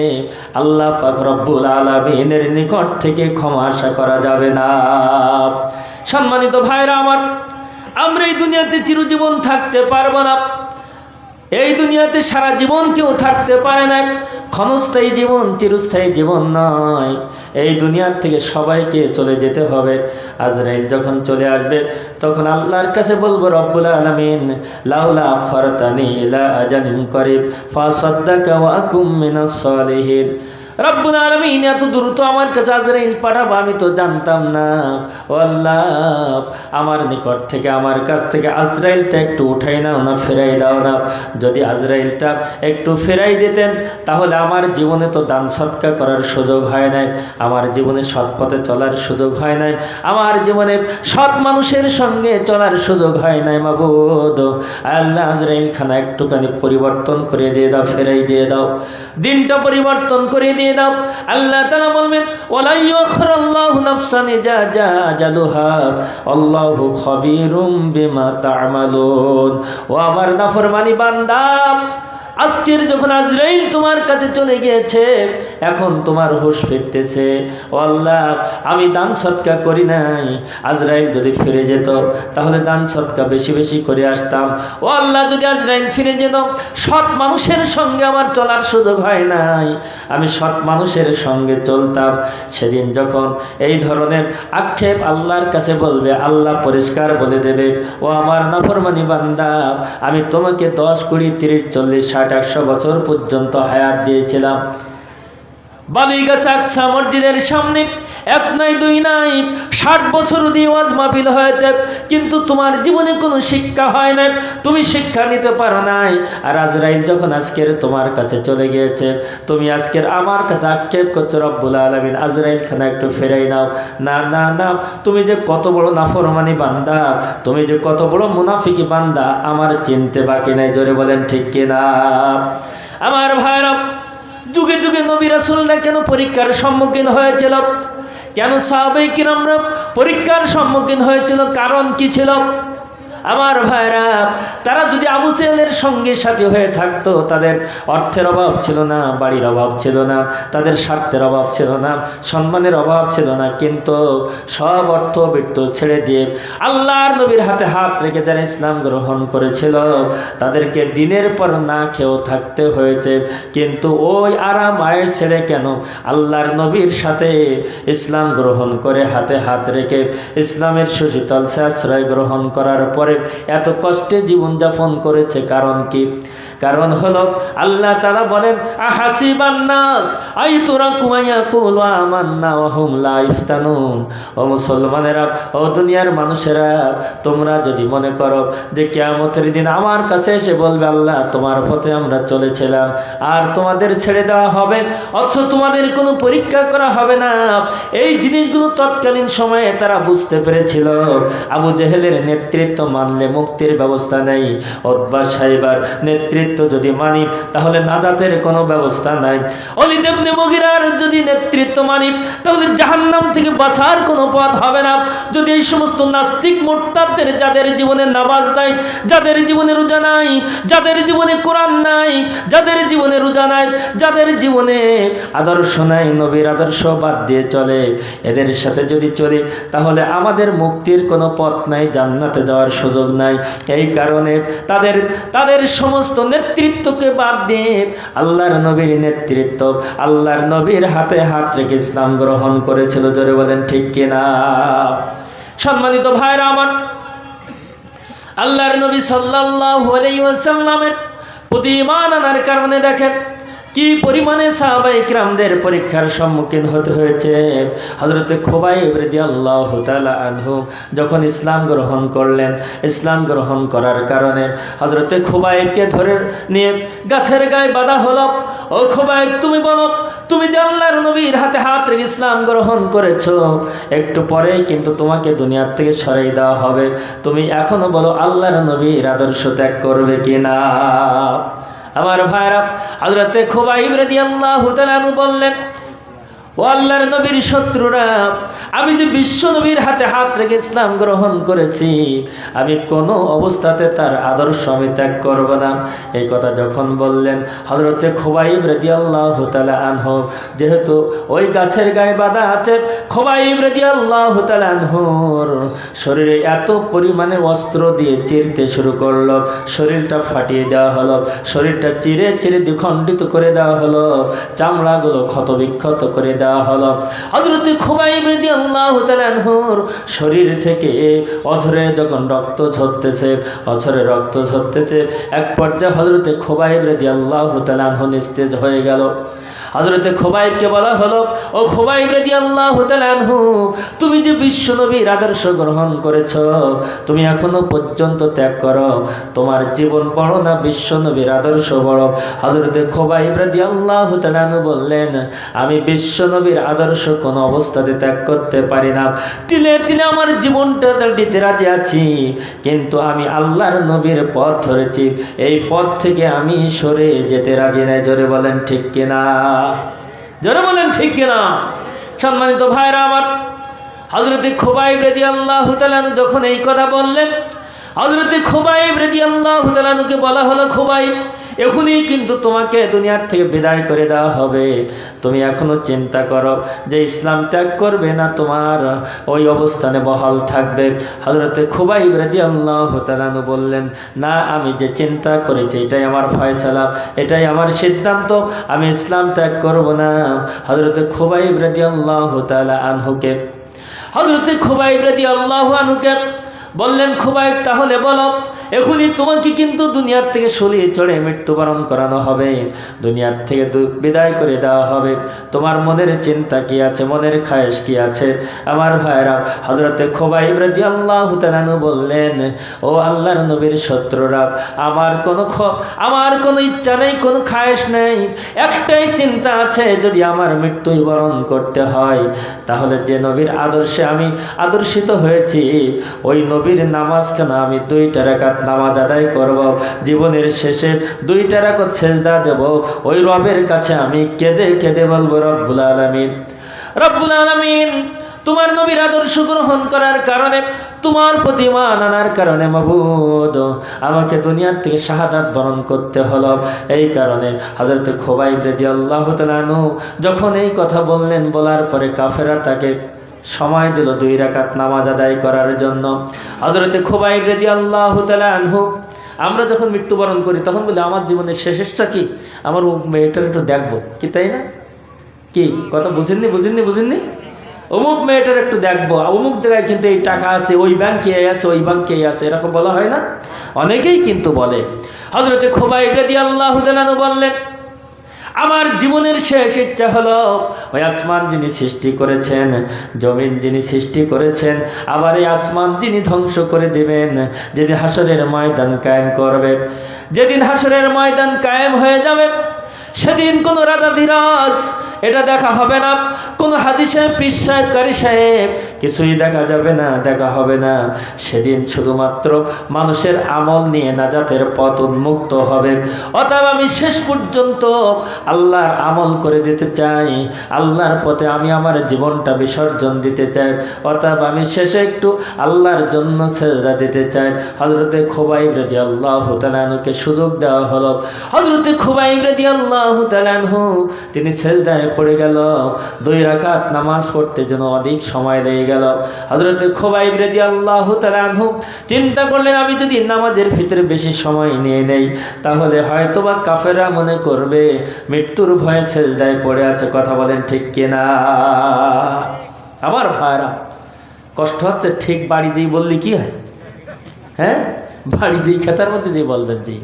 Speaker 1: আল্লাহ পাক রব্বুল আলামিনের নিকট থেকে ক্ষমা আশা করা যাবে না। সম্মানিত ভাইরা আমার, আমরা এই দুনিয়াতে চিরজীবন থাকতে পারবো না। এই দুনিয়াতে সারা জীবন কেউ থাকতে পারে না। ক্ষণস্থায়ী জীবন চিরস্থায়ী জীবন নয়। এই দুনিয়ার থেকে সবাইকে চলে যেতে হবে। আজরাইল যখন চলে আসবে তখন আল্লাহর কাছে বলবো, রব্বুল আলামিন লাউলা আখরতানি ইলা আজালিন করিব ফাসাদদাকা ওয়া আকুম মিনাস সালিহিন। রব্বুল আলামিন এত দ্রুত আমার কাছে আজরাইল পাঠাবো আমি তো জানতাম না। ও আল্লাহ, আমার নিকট থেকে, আমার কাছ থেকে আজরাইলটা একটু উঠাই নাও না, ফেরাই দাও না। যদি আজরাইলটা একটু ফেরাই দিতেন তাহলে আমার জীবনে তো দান সৎকা করার সুযোগ হয় নাই, আমার জীবনে সৎ পথে চলার সুযোগ হয় নাই, আমার জীবনে সৎ মানুষের সঙ্গে চলার সুযোগ হয় নাই। মাবুদ আল্লাহ, আজরাইল খানা একটুখানি পরিবর্তন করে দিয়ে দাও, ফেরাই দিয়ে দাও, দিনটা পরিবর্তন করে দিয়ে দাও। আল্লাহ তাআলা বলবেন, ওয়ালা ইউখিরুল্লাহু নাফসান ইযা জা আজালুহা আল্লাহু খাবীরুম বিমা তা'মালুন। ও আমার নাফরমানি বান্দা, আজকের যখন আজরাইল তোমার কাছে চলে গিয়েছে, এখন তোমার হুঁশ ফিরতেছে। ও আল্লাহ, আমি দান সৎকা করি নাই, আজরাইল যদি ফিরে যেত তাহলে দান সৎকা বেশি বেশি করে আসতাম। ও আল্লাহ, যদি আজরাইল ফিরে যেত, সৎ মানুষের সঙ্গে আমার চলার সুযোগ হয় নাই, আমি সৎ মানুষের সঙ্গে চলতাম। সেদিন যখন এই ধরনের আক্ষেপ আল্লাহর কাছে বলবে, আল্লাহ পরিষ্কার বলে দেবে, ও আমার নাফরমানি বান্দা, আমি তোমাকে 10, 20, 30, 40, 60, 100 বছর পর্যন্ত হায়াত দিয়েছিলাম। বালিগাছা আকসা মসজিদের সামনে 1 নাই 2 নাই 60 বছর দিয়ে ওয়াজ মাহফিল হয়েছে, কিন্তু তোমার জীবনে কোনো শিক্ষা হয় না, তুমি শিক্ষা নিতে পারো নাই। আর আজরাইল যখন আজকের তোমার কাছে চলে গিয়েছে, তুমি আজকের আমার কাছে আক্ষেপ করছো, রব্বুল আলামিন আজরাইল খানা একটু ফেরাই নাও। না না না, তুমি যে কত বড় নাফরমানি বান্দা, তুমি যে কত বড় মুনাফিকি বান্দা, আমার চিনতে বাকি নাই। জোরে বলেন ঠিক কিনা? আমার ভাইরা, যুগে যুগে নবী রাসূলরা কেন পরীক্ষার সম্মুখীন হয়েছিল, কেন সাহাবায়ে কিরামরা পরীক্ষার সম্মুখীন হয়েছিল, কারণ কি ছিল? আমার ভাইরা, তারা যদি আবু জেহেলের সঙ্গে সাথী হয়ে থাকতো, তাদের অর্থের অভাব ছিল না, বাড়ির অভাব ছিল না, তাদের স্বার্থের অভাব ছিল না, সম্মানের অভাব ছিল না, কিন্তু সব অর্থ বৃত্ত ছেড়ে দিয়ে আল্লাহর নবীর হাতে হাত রেখে যারা ইসলাম গ্রহণ করেছিল, তাদেরকে দিনের পর না খেয়েও থাকতে হয়েছে। কিন্তু ওই আরাম আয়েশ ছেড়ে কেন আল্লাহর নবীর সাথে ইসলাম গ্রহণ করে হাতে হাত রেখে ইসলামের সুশীতল আশ্রয় গ্রহণ করার পরে এত কষ্টে জীবনযাপন করেছে? কারণ কি? কারণ হলো আল্লাহ তাআলা বলেন, আহাসিবান নাস আইতুরাকু ইয়াকুলু আমান্না ওয়া হুম লা ইফতানুন। ও মুসলমানেরা, ও দুনিয়ার মানুষেরা, তোমরা যদি মনে করো যে কিয়ামতের দিন আমার কাছে এসে বলবে, আল্লাহ তোমার পথে আমরা চলেছিলাম আর তোমাদের ছেড়ে দেওয়া হবে, অথচ তোমাদের কোনো পরীক্ষা করা হবে না, এই জিনিসগুলো তৎকালীন সময়ে তারা বুঝতে পেরেছিল। আবু জেহেলের নেতৃত্ব মানলে মুক্তির ব্যবস্থা নেই, উতবা সাইবার নেতৃত্ব যদি মানি তাহলে নাজাতের কোনো ব্যবস্থা নাই, ওলীদ ইবনে মুগীরার যদি নেতৃত্ব মানি তাহলে জাহান্নাম থেকে বাঁচার কোনো পথ হবে না। যদি এই সমস্ত নাস্তিক মুরতাদদের, যাদের জীবনে নামাজ নাই, যাদের জীবনে রোজা নাই, যাদের জীবনে কোরআন নাই, যাদের জীবনে রোজা নাই, যাদের জীবনে আদর্শ নাই, নবীর আদর্শ বাদ দিয়ে চলে, এদের সাথে যদি চলি তাহলে আমাদের মুক্তির কোনো পথ নাই, জান্নাতে যাওয়ার সুযোগ নাই। এই কারণে তাদের সমস্ত নেতৃত্বকে বাদ দিয়ে আল্লাহর নবীর নেতৃত্ব, আল্লাহর নবীর হাতে হাত রেখে ইসলাম গ্রহণ করেছিল। জোরে বলেন ঠিক কিনা? সম্মানিত ভাইরা আমার, আল্লাহর নবী সাল্লাল্লাহু আলাইহি ওয়াসাল্লামের প্রতি ঈমান আনার কারণে দেখেন কি পরিমাণে সাহাবায়ে কিরামদের পরীক্ষার সম্মুখীন হতে হয়েছে। হযরত খুবাইব রাদিয়াল্লাহু তাআলা আনহু যখন ইসলাম গ্রহণ করলেন, ইসলাম গ্রহণ করার কারণে হযরত খুবাইবকে ধরে নিয়ে গাছের গায়ে বাঁধা হলো। ও খুবাইব, তুমি বলো, তুমি যে আল্লাহর নবীর হাতে হাত রেখে ইসলাম গ্রহণ করেছো, একটু পরেই কিন্তু তোমাকে দুনিয়ার থেকে সরাই দেওয়া হবে, তুমি এখনো বলো আল্লাহর নবীর আদর্শ ত্যাগ করবে কিনা? আমার ভাইরা, হযরতে খুবাইব রাদিয়াল্লাহু তাআলা বললেন, ও আল্লাহর নবীর শত্রুরা, আমি যে বিশ্ব নবীর হাতে হাত রেখে ইসলাম গ্রহণ করেছি, আমি কোনো অবস্থাতে তার আদর্শ আমি ত্যাগ করব না। এই কথা যখন বললেন, হযরতে খুবাইব রাদিয়াল্লাহু তাআলা আনহু যেহেতু ওই গাছের গায়ে বাঁধা আছে, খুবাইব রাদিয়াল্লাহু তাআলা আনহুর শরীরে এত পরিমাণে অস্ত্র দিয়ে চিরতে শুরু করলো, শরীরটা ফাটিয়ে দেওয়া হলো, শরীরটা চিরে চিরে দ্বিখণ্ডিত করে দেওয়া হলো, চামড়াগুলো ক্ষতবিক্ষত করে দেওয়া হলো। হযরত খুবাইব রাদিয়াল্লাহু তাআলা আনহুর শরীর থেকে অঝরে যখন রক্ত ঝরতেছে, অঝরে রক্ত ঝরতেছে, এক পর্যায়ে হযরত খুবাইব রাদিয়াল্লাহু তাআলা আনহু নিস্তেজ হয়ে গেল। হযরতে খুবাইবকে বলা হলো, ও খুবাইব রাদিয়াল্লাহু তাআলা আনহু, তুমি যে বিশ্ব নবীর আদর্শ গ্রহণ করেছো, তুমি এখনো পর্যন্ত ত্যাগ করো, তোমার জীবন বড় না বিশ্ব নবীর আদর্শ বড়? হযরতে খুবাইব রাদিয়াল্লাহু তাআলা আনহু বললেন, আমি বিশ্ব নবীর আদর্শ কোনো অবস্থাতে ত্যাগ করতে পারি না, তিলে তিলে আমার জীবনটা দিতে রাজি আছি, কিন্তু আমি আল্লাহর নবীর পথ ধরেছি, এই পথ থেকে আমি সরে যেতে রাজি নাই। জোরে বলেন ঠিক কিনা? জোরে বলেন ঠিক কিনা? সম্মানিত ভাইরা আমার, হযরতে খুবাইব রাদিয়াল্লাহু তাআলা যখন এই কথা বললেন, হযরতে খুবাইব রাদিয়াল্লাহু তাআলাকে বলা হলো, খুবাইব, এখনই কিন্তু তোমাকে দুনিয়ার থেকে বিদায় করে দেওয়া হবে, তুমি এখনো চিন্তা করো যে ইসলাম ত্যাগ করবে না তোমার ওই অবস্থানে বহাল থাকবে। হযরতে খুবাইব রাদিয়াল্লাহু তাআলা বললেন, না, আমি যে চিন্তা করেছি এটাই আমার ফয়সালা, এটাই আমার সিদ্ধান্ত, আমি ইসলাম ত্যাগ করব না। হযরতে খুবাইব রাদিয়াল্লাহু তাআলা আনহুকে হযরতে খুবাইব রাদিয়াল্লাহু আনহুকে বললেন, খুবাইব, তাহলে বলো, এখনই তোমাকে কিন্তু দুনিয়ার থেকে সরিয়ে চড়ে মৃত্যুবরণ করানো হবে, দুনিয়ার থেকে বিদায় করে দেওয়া হবে, তোমার মনের চিন্তা কি আছে, মনের খায়েশ কি আছে? আমার ভাইরা, হযরতে খুবাইব রাদিয়াল্লাহু তাআলা বললেন, ও আল্লাহর নবীর শত্রুরা, আমার কোনো ইচ্ছা নেই, কোনো খায়েশ নেই, একটাই চিন্তা আছে, যদি আমার মৃত্যুই বরণ করতে হয় তাহলে যে নবীর আদর্শে আমি আদর্শিত হয়েছি, ওই নবীর নামাজ কেন আমি 2 রাকাত রাকাত নামাজ আদায় করব, জীবনের শেষে 2টা রাকাত সেজদা দেব, ওই রবের কাছে আমি কেঁদে কেঁদে বলবো, রব্বুল আলামিন, রব্বুল আলামিন, তোমার নবীর আদর্শ গ্রহণ করার কারণে, তোমার প্রতি ঈমান আনার কারণে মাবুদ আমাকে দুনিয়ার থেকে শাহাদাত বরণ করতে হলো। এই কারণে হযরত খুবাইব রাদিয়াল্লাহু তাআলা আনহু যখন এই কথা বললেন, বলার পরে কাফেররা তাকে সময় দিল 2 রাকাত নামাজ আদায় করার জন্য। হযরত খুবাইব রাদিয়াল্লাহু তাআলা আনহু, আমরা যখন মৃত্যুবরণ করি তখন বলি আমার জীবনের শেষ ইচ্ছা কি, আমার মেয়েটার একটু দেখবো, কি তাই না? কি কথা বুঝেননি? অমুক মেয়েটার একটু দেখবো, অমুক জায়গায় কিন্তু এই টাকা আছে, ওই ব্যাংকে আছে, ওই ব্যাংকে আছে, এরকম বলা হয় না? অনেকেই কিন্তু বলে। হযরত খুবাইব রাদিয়াল্লাহু তাআলা বললেন, আমার জীবনের শেষ ইচ্ছা হলো ওই আসমান যিনি সৃষ্টি করেছেন, জমিন যিনি সৃষ্টি করেছেন, আবার এই আসমান যিনি ধ্বংস করে দেবেন, যেদিন হাসরের ময়দান কায়েম করবে, যেদিন হাসরের ময়দান কায়েম হয়ে যাবে, সেদিন কোনো রাজাধিরাজ এটা দেখা হবে না, কোনো হাজী সাহেব, পীর সাহেব, কারি সাহেব, কিছুই দেখা যাবে না, দেখা হবে না। সেদিন শুধুমাত্র মানুষের আমল নিয়ে নাজাতের পথ উন্মুক্ত হবে। অতএব আমি শেষ পর্যন্ত আল্লাহর আমল করে দিতে চাই, আল্লাহর পথে আমি আমার জীবনটা বিসর্জন দিতে চাই। অতএব আমি শেষে একটু আল্লাহর জন্য সেজদা দিতে চাই। হযরতে খুবাইব রাদিয়াল্লাহু তাআলা আনহুকে সুযোগ দেওয়া হলো। হযরতে খুবাইব রাদিয়াল্লাহু তাআলা আনহু তিনি সেজদায় পড়ে গেল। 2 রাকাত নামাজ পড়তে যেন অধিক সময় লেগে গেল। হযরতে খুবাইব রাদিয়াল্লাহু তাআলা আনহু চিন্তা করলেন, আমি যদি নামাজের ভিতরে বেশি সময় নিয়ে নেই তাহলে হয়তোবা কাফেররা মনে করবে মৃত্যুর ভয়ে সেজদায় পড়ে আছে। কথা বলেন ঠিক কিনা? আমার ভাইরা, কষ্ট হচ্ছে, ঠিক বাড়ি যেই বললি কি হয়? হ্যাঁ, বাড়ি যেই খেতার মধ্যে যে বলবেন জি।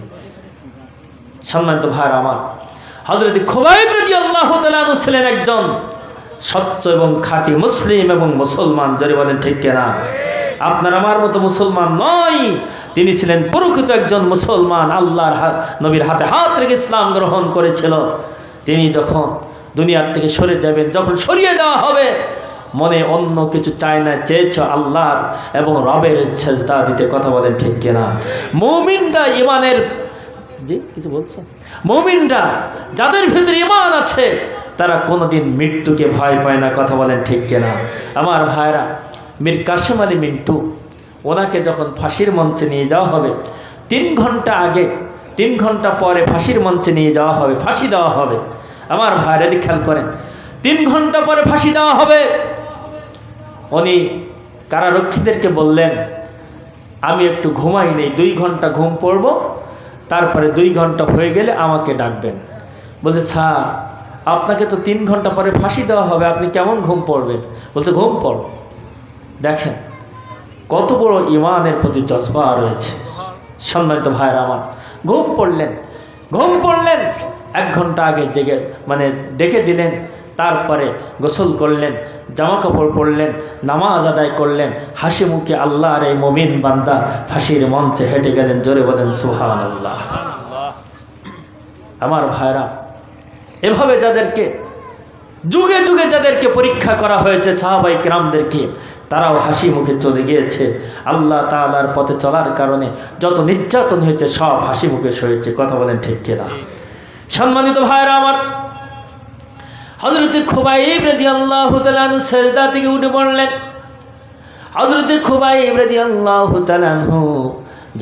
Speaker 1: সম্মানিত ভাইরা আমার, হযরত খুবাইব রাদিয়াল্লাহু তাআলা আনহু ছিলেন একজন স্বচ্ছ এবং খাঁটি মুসলিম এবং মুসলমান। জোরে বলেন ঠিক কিনা? আপনার আমার মতো মুসলমান নয়, তিনি ছিলেন প্রকৃত একজন মুসলমান। আল্লাহর নবীর হাতে হাত রেখে ইসলাম গ্রহণ করেছিল। তিনি যখন দুনিয়ার থেকে সরে যাবেন, যখন সরিয়ে দেওয়া হবে, মনে অন্য কিছু চায় না, চেয়েছ আল্লাহর এবং রবের সেজদা দিতে। কথা বলেন ঠিক কিনা? মুমিনরা ঈমানের, জি কিছু বলছো, মুমিনরা যাদের ভিতরে ঈমান আছে তারা কোনোদিন মৃত্যুকে ভয় পায় না। কথা বলেন ঠিক কিনা? আমার ভাইরা, মীর কাসেম আলী মিন্টু, ওনাকে যখন ফাঁসির মঞ্চে নিয়ে যাওয়া হবে, 3 ঘন্টা আগে, 3 ঘন্টা পরে ফাঁসির মঞ্চে নিয়ে যাওয়া হবে, ফাঁসি দেওয়া হবে। আমার ভাইরা দিকে খেয়াল করেন, 3 ঘন্টা পরে ফাঁসি দেওয়া হবে। উনি কারারক্ষীদেরকে বললেন, আমি একটু ঘুমাই নেই, 2 ঘন্টা ঘুম পড়ব, তারপরে 2 ঘন্টা হয়ে গেলে আমাকে ডাকবেন। বলছে, স্যার আপনাকে তো 3 ঘন্টা পরে ফাঁসি দেওয়া হবে, আপনি কেমন ঘুম পড়বেন? বলছে, ঘুম পড়ো। দেখেন কত বড় ঈমানের প্রতি জজবা রয়েছে। সম্মানিত ভাইরা আমার, ঘুম পড়লেন, 1 ঘন্টা আগে জেগে ডেকে দিলেন, তারপরে গোসল করলেন, জামা কাপড় পরলেন, নামাজ আদায় করলেন, হাসি মুখে আল্লাহর এই মুমিন বান্দা ফাঁসির মঞ্চে হেঁটে গেলেন। জোরে বলেন সুবহানাল্লাহ। আমার ভাইরা, এভাবে যাদেরকে যুগে যুগে যাদেরকে পরীক্ষা করা হয়েছে, সাহাবায়ে কেরামদেরকে, তারাও হাসি মুখে চলে গিয়েছে। আল্লাহ তাআলার পথে চলার কারণে যত নির্যাতন হয়েছে সব হাসি মুখে সয়েছে। কথা বলেন ঠিক কিনা? সম্মানিত ভাইরা আমার, হযরত খুবাইব রাদিয়াল্লাহু তাআলা আনহু সেজদা থেকে উঠে পড়লেন। হযরত খুবাইব রাদিয়াল্লাহু তাআলা আনহু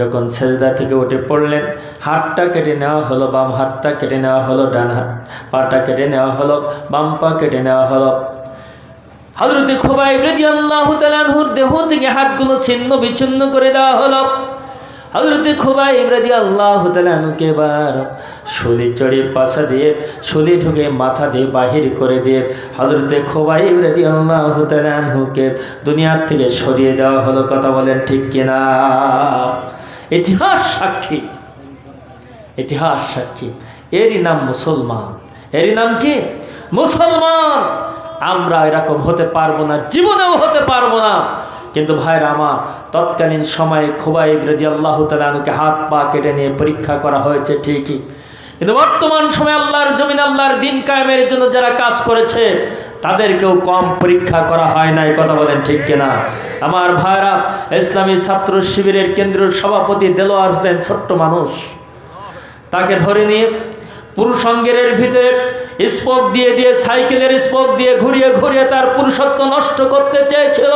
Speaker 1: যখন সেজদা থেকে উঠে পড়লেন, হাতটা কেটে নেওয়া হলো, বাম হাতটা কেটে নেওয়া হলো, ডান হাত পাটা কেটে নেওয়া হলো, বাম পা কেটে নেওয়া হলো। হযরত খুবাইব রাদিয়াল্লাহু তাআলা আনহুর দেহ থেকে হাতগুলো ছিন্ন বিচ্ছিন্ন করে দেওয়া হলো। হযরত খুবাইব রাদিয়াল্লাহু তাআলা আনহুকে এবার শুলি চড়ে পাছা দিয়ে, শুলি ঢুকে মাথা দিয়ে বাহির করে দিয়ে হযরত খুবাইব রাদিয়াল্লাহু তাআলা আনহুকে দুনিয়ার থেকে সরিয়ে দেওয়া হলো। কথা বলেন ঠিক কিনা? ইতিহাস সাক্ষী, ইতিহাস সাক্ষী। এরই নাম মুসলমান, এরই নাম কি? মুসলমান। আমরা এরকম হতে পারবো না, জীবনেও হতে পারবো না। কিন্তু ভাইরা আমার, তৎকালীন সময়ে খুবাইব রাদিয়াল্লাহু তাআলা আনহুকে হাত পা কেটে নিয়ে পরীক্ষা করা হয়েছে ঠিকই, কিন্তু বর্তমান সময়ে আল্লাহর জমিন, আল্লাহর দিন কায়েমের জন্য যারা কাজ করেছে তাদেরকেও কম পরীক্ষা করা হয় নাই। কথা বলেন ঠিক কিনা? আমার ভাইরা, ইসলামী ছাত্র শিবিরের কেন্দ্রীয় সভাপতি দেলোয়ার হোসেন ছোট্ট মানুষ, তাকে ধরে নিয়ে পুরুষাঙ্গের ভিতরে স্পোক দিয়ে দিয়ে সাইকেলের স্পোক দিয়ে ঘুরিয়ে ঘুরিয়ে তার পুরুষত্ব নষ্ট করতে চেয়েছিল।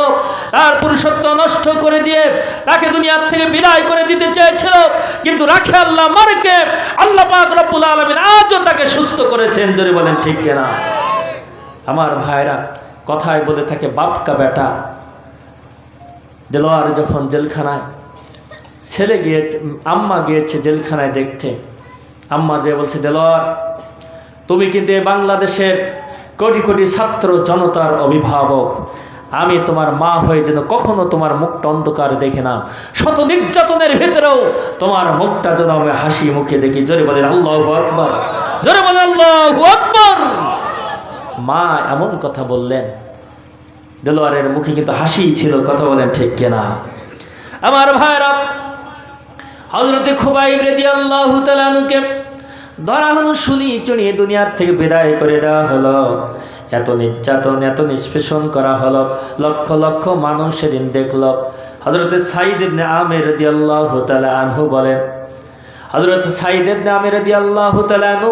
Speaker 1: তার পুরুষত্ব নষ্ট করে দিয়ে তাকে দুনিয়ার থেকে বিদায় করে দিতে চেয়েছিল, কিন্তু রাখে আল্লাহ মারকে আল্লাহ পাক রব্বুল আলামিন আজও তাকে সুস্থ করেছেন। জোরে বলেন ঠিক কিনা? আমার ভাইরা, কথায় বলে থাকে বাপ কা বেটা। দেলোয়ার যখন জেলখানায়, ছেলে গিয়েছে, আম্মা গিয়েছে জেলখানায় দেখতে। আম্মা যে বলছে, দেলোয়ার তুমি কিন্তু বাংলাদেশের কোটি কোটি ছাত্র জনতার অভিভাবক, আমি তোমার মা হয়ে যেন কখনো তোমার মুখটা অন্ধকার দেখে না, শত নির্যাতনের ভিতরেও তোমার মুখটা যেন আমি হাসি মুখে দেখি। জোরে বলেন আল্লাহু আকবার, জোরে বলেন আল্লাহু আকবার। মা এমন কথা বললেন, দেলোয়ারের মুখে কিন্তু হাসি ছিল। কথা বলেন ঠিক কিনা? আমার ভাইরা, হযরতে খুবাইব রাদিয়াল্লাহু তাআলা আনহুকে ধরা হলো, শুলি চড়িয়ে দুনিয়ার থেকে বিদায় করে দেওয়া হলো। এত নির্যাতন, এত নিষ্পেষণ করা হলো, লক্ষ লক্ষ মানুষ সেদিন দেখল। হযরতে সাঈদ ইবনে আমির রাদিয়াল্লাহু তাআলা আনহু বলেন, হযরতে সাঈদ ইবনে আমির রাদিয়াল্লাহু তাআলা আনহু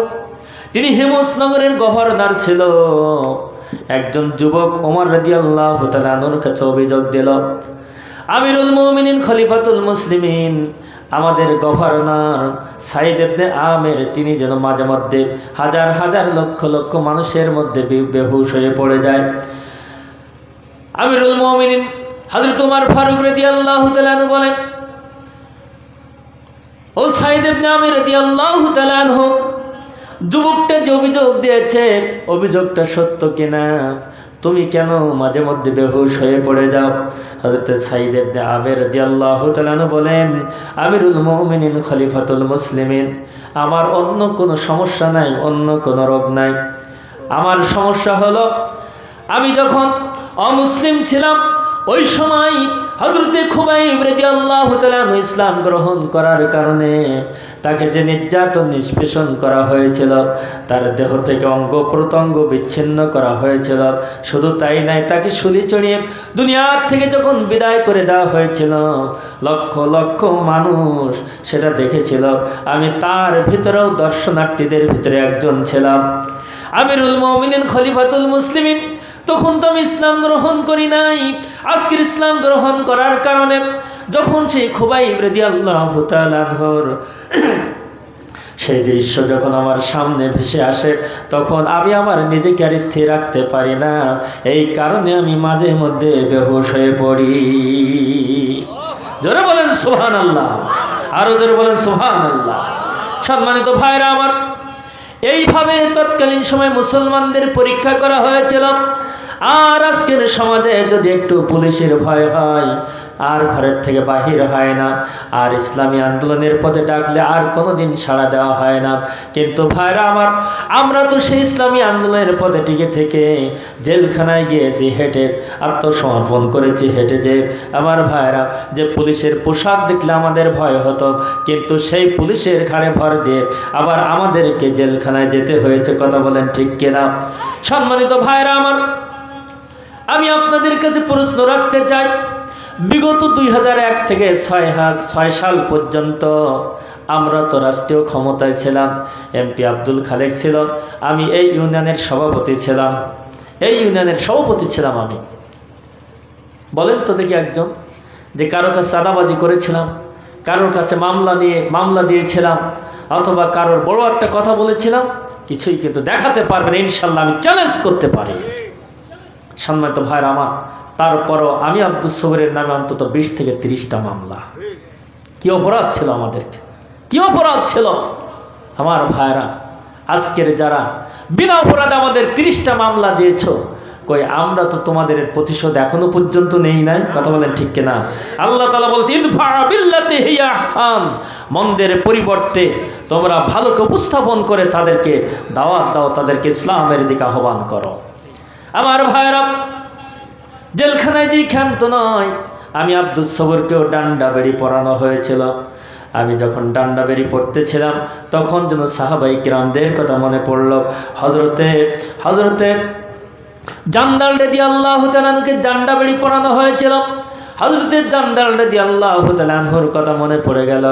Speaker 1: তিনি হিমস নগরের গভর্নর ছিল। একজন যুবক ওমর রাদিয়াল্লাহু তাআলা আনহুর কাছে অভিযোগ দিল, আমিরুল মুমিনিন খলিফাতুল মুসলিমিন, আমাদের গভর্নর সাঈদ ইবনে আমির তিনি যেন মাঝে মধ্যে হাজার হাজার লক্ষ লক্ষ মানুষের মধ্যে বেহুশ হয়ে পড়ে যায়। আমিরুল মুমিনিন হযরত ওমর ফারুক রাদিয়াল্লাহু তাআলা আনহু বলেন, ও সাঈদ ইবনে আমির রাদিয়াল্লাহু তাআলা আনহু, যুবকটা যে অভিযোগ দিয়েছে অভিযোগটা সত্য কিনা, তুমি কেন মাঝে মধ্যে বেহুশ হয়ে পড়ে যাও? হযরত সাঈদ ইবনে আমির রাদিয়াল্লাহু তাআলা আনহু বলেন, আমিরুল মুমিনিন খলিফাতুল মুসলিমিন, আমার অন্য কোনো সমস্যা নাই, অন্য কোনো রোগ নাই। আমার সমস্যা হলো, আমি যখন অমুসলিম ছিলাম ওই সময় হযরতে খুবাইব রাদিয়াল্লাহু তাআলা আনহু ইসলাম গ্রহণ করার কারণে তাকে যে নির্যাতন নিষ্পেষণ করা হয়েছিল, তার দেহ থেকে অঙ্গ প্রত্যঙ্গ বিচ্ছিন্ন করা হয়েছিল। শুধু তাই নাই, তাকে শুলি চড়িয়ে দুনিয়ার থেকে যখন বিদায় করে দেওয়া হয়েছিল, লক্ষ লক্ষ মানুষ সেটা দেখেছিল। আমি তার ভিতরেও দর্শনার্থীদের ভিতরে একজন ছিলাম। আমিরুল মুমিনিন খলিফাতুল মুসলিমিন, তখন তো আমি ইসলাম গ্রহণ করি নাই। আজকের ইসলাম গ্রহণ করার কারণে যখন সেই খুবাইব রাদিয়াল্লাহু তাআলা আনহুর সেই দৃশ্য যখন আমার সামনে ভেসে আসে, তখন আমি আমার নিজেকে আর স্থির রাখতে পারি না। এই কারণে আমি মাঝে মধ্যে বেহুশ হয়ে পড়ি। জোরে বলেন সুবহানাল্লাহ, আরো জোরে বলেন সুবহানাল্লাহ। সম্মানিত ভাইরা আমার, এইভাবে তৎকালীন সময় মুসলমানদের পরীক্ষা করা হয়েছিল। আর আজকের সমাজে যদি একটু পুলিশের ভয় হয়, আর ঘরের থেকে বাহির হয় না, আর ইসলামী আন্দোলনের পথে ডাকলে আর কোনোদিন সাড়া দেওয়া হয় না। কিন্তু ভাইরা আমার, আমরা তো সেই ইসলামী আন্দোলনের পথে টিকে থেকে জেলখানায় গিয়েছি, হেঁটে আত্মসমর্পণ করেছি হেঁটে। যে আমার ভাইরা, যে পুলিশের পোশাক দেখলে আমাদের ভয় হতো, কিন্তু সেই পুলিশের ঘাড়ে ভর দিয়ে আবার আমাদেরকে জেলখানায় যেতে হয়েছে। কথা বলেন ঠিক কিনা? সম্মানিত ভাইরা আমার, আমি আপনাদের কাছে প্রশ্ন রাখতে চাই, বিগত 2001 থেকে 6 সাল পর্যন্ত আমরা তো রাষ্ট্রীয় ক্ষমতায় ছিলাম। এমপি আব্দুল খালেক ছিল, আমি এই ইউনিয়নের সভাপতি ছিলাম। আমি। বলেন তো দেখি একজন, যে কারো কাছে চাঁদাবাজি করেছিলাম, কারোর কাছে মামলা দিয়েছিলাম, অথবা কারোর বড় একটা কথা বলেছিলাম? কিছুই কিন্তু দেখাতে পারবেন ইনশাল্লাহ, আমি চ্যালেঞ্জ করতে পারি। সম্মানিত ভাইরা আমার, তারপরও আমি আব্দুস সবুরের নামে অন্তত 20 থেকে 30টা মামলা। কি অপরাধ ছিল আমাদেরকে, কি অপরাধ ছিল আমার ভাইরা? আজকের যারা বিনা অপরাধে আমাদের 30টা মামলা দিয়েছ, কই আমরা তো তোমাদের প্রতিশোধ এখনো পর্যন্ত নেই নাই। কথা বলেন ঠিক কিনা? আল্লাহ তাআলা বলেছে, ইদফা বিল্লাতি হিয়া আহসান, মন্দের পরিবর্তে তোমরা ভালোকে উপস্থাপন করে তাদেরকে দাওয়াত দাও, তাদেরকে ইসলামের দিকে আহ্বান করো। আমার ভাইরা, জেলখানায় যেই ক্ষান্ত নয়, আমি আব্দুস সবুরকেও ডান্ডা বেড়ি পরানো হয়েছিল। আমি যখন ডান্ডা বেড়ি পড়তেছিলাম, তখন যেন সাহাবাই কিরামদের কথা মনে পড়ল। হজরতে জান্দাল রাদিয়াল্লাহু তাআলা আনহুকে জান্ডা বেড়ি পরানো হয়েছিল। হযরতে জান্দাল রাদিয়াল্লাহু তাআলা আনহুর কথা মনে পড়ে গেল।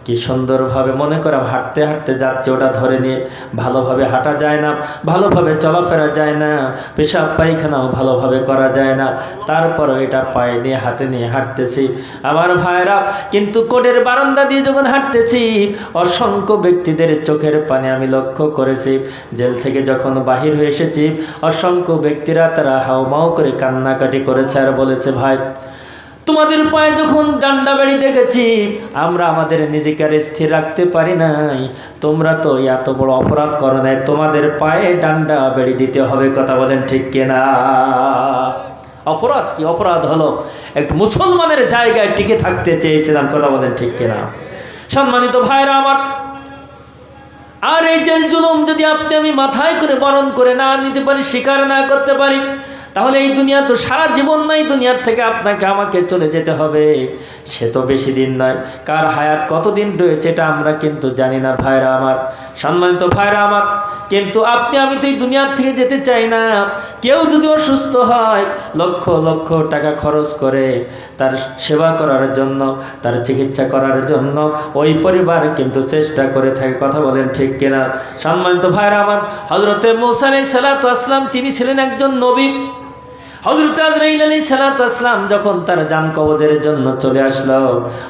Speaker 1: কি সুন্দরভাবে মনে করে হাঁটতে হাঁটতে যাচ্ছে, ওটা ধরে নিয়ে। ভালোভাবে হাঁটা যায় না, ভালোভাবে চলাফেরা যায় না, পেশাব পায়খানাও ভালোভাবে করা যায় না, তারপরও এটা পায়ে নিয়ে হাতে নিয়ে হাঁটতেছি আমার ভাইরা। কিন্তু কোর্টের বারান্দা দিয়ে যখন হাঁটতেছি, অসংখ্য ব্যক্তিদের চোখের পানি আমি লক্ষ্য করেছি। জেল থেকে যখন বাহির হয়ে এসেছি, অসংখ্য ব্যক্তিরা তারা হাউমাউ করে কান্নাকাটি করেছে আর বলেছে, ভাই তোমাদের পায়ে যখন ডান্ডা বেড়ি দেখেছি, আমরা আমাদের নিজেকে আর স্থির রাখতে পারি নাই। তোমরা তো এত বড় অপরাধ করো নাই, তোমাদের পায়ে ডান্ডা বেড়ি দিতে হবে। কথা বলেন ঠিক কিনা? অপরাধ কি? অপরাধ হলো একটু মুসলমানের জায়গায় টিকে থাকতে চেয়েছিলাম। কথা বলেন ঠিক কিনা? সম্মানিত ভাইরা আমার, আর এই জেল জুলুম যদি আপনি আমি মাথায় করে বরণ করে না নিতে পারি, স্বীকার না করতে পারি, তাহলে এই দুনিয়া তো সারা জীবন নাই, দুনিয়ার থেকে আপনাকে আমাকে চলে যেতে হবে। সে তো বেশি দিন নয়। কার হায়াত কতদিন রয়েছে এটা আমরা কিন্তু জানি না ভাইরা আমার, সম্মানিত ভাইরা আমার। কিন্তু আপনি আমি তো এই দুনিয়ার থেকে যেতে চাই না। কেউ যদি অসুস্থ হয়, লক্ষ লক্ষ টাকা খরচ করে তার সেবা করার জন্য, তার চিকিৎসা করার জন্য ওই পরিবার কিন্তু চেষ্টা করে থাকে। কথা বলেন ঠিক কিনা? সম্মানিত ভাইরা আমার, হযরতে মূসা আলাইহিস সালাতু ওয়াস সালাম তিনি ছিলেন একজন নবী। হযরত আজরাইল আলাইহিস সালাতু ওয়াস সালাম যখন তার জান কবজের জন্য চলে আসলো,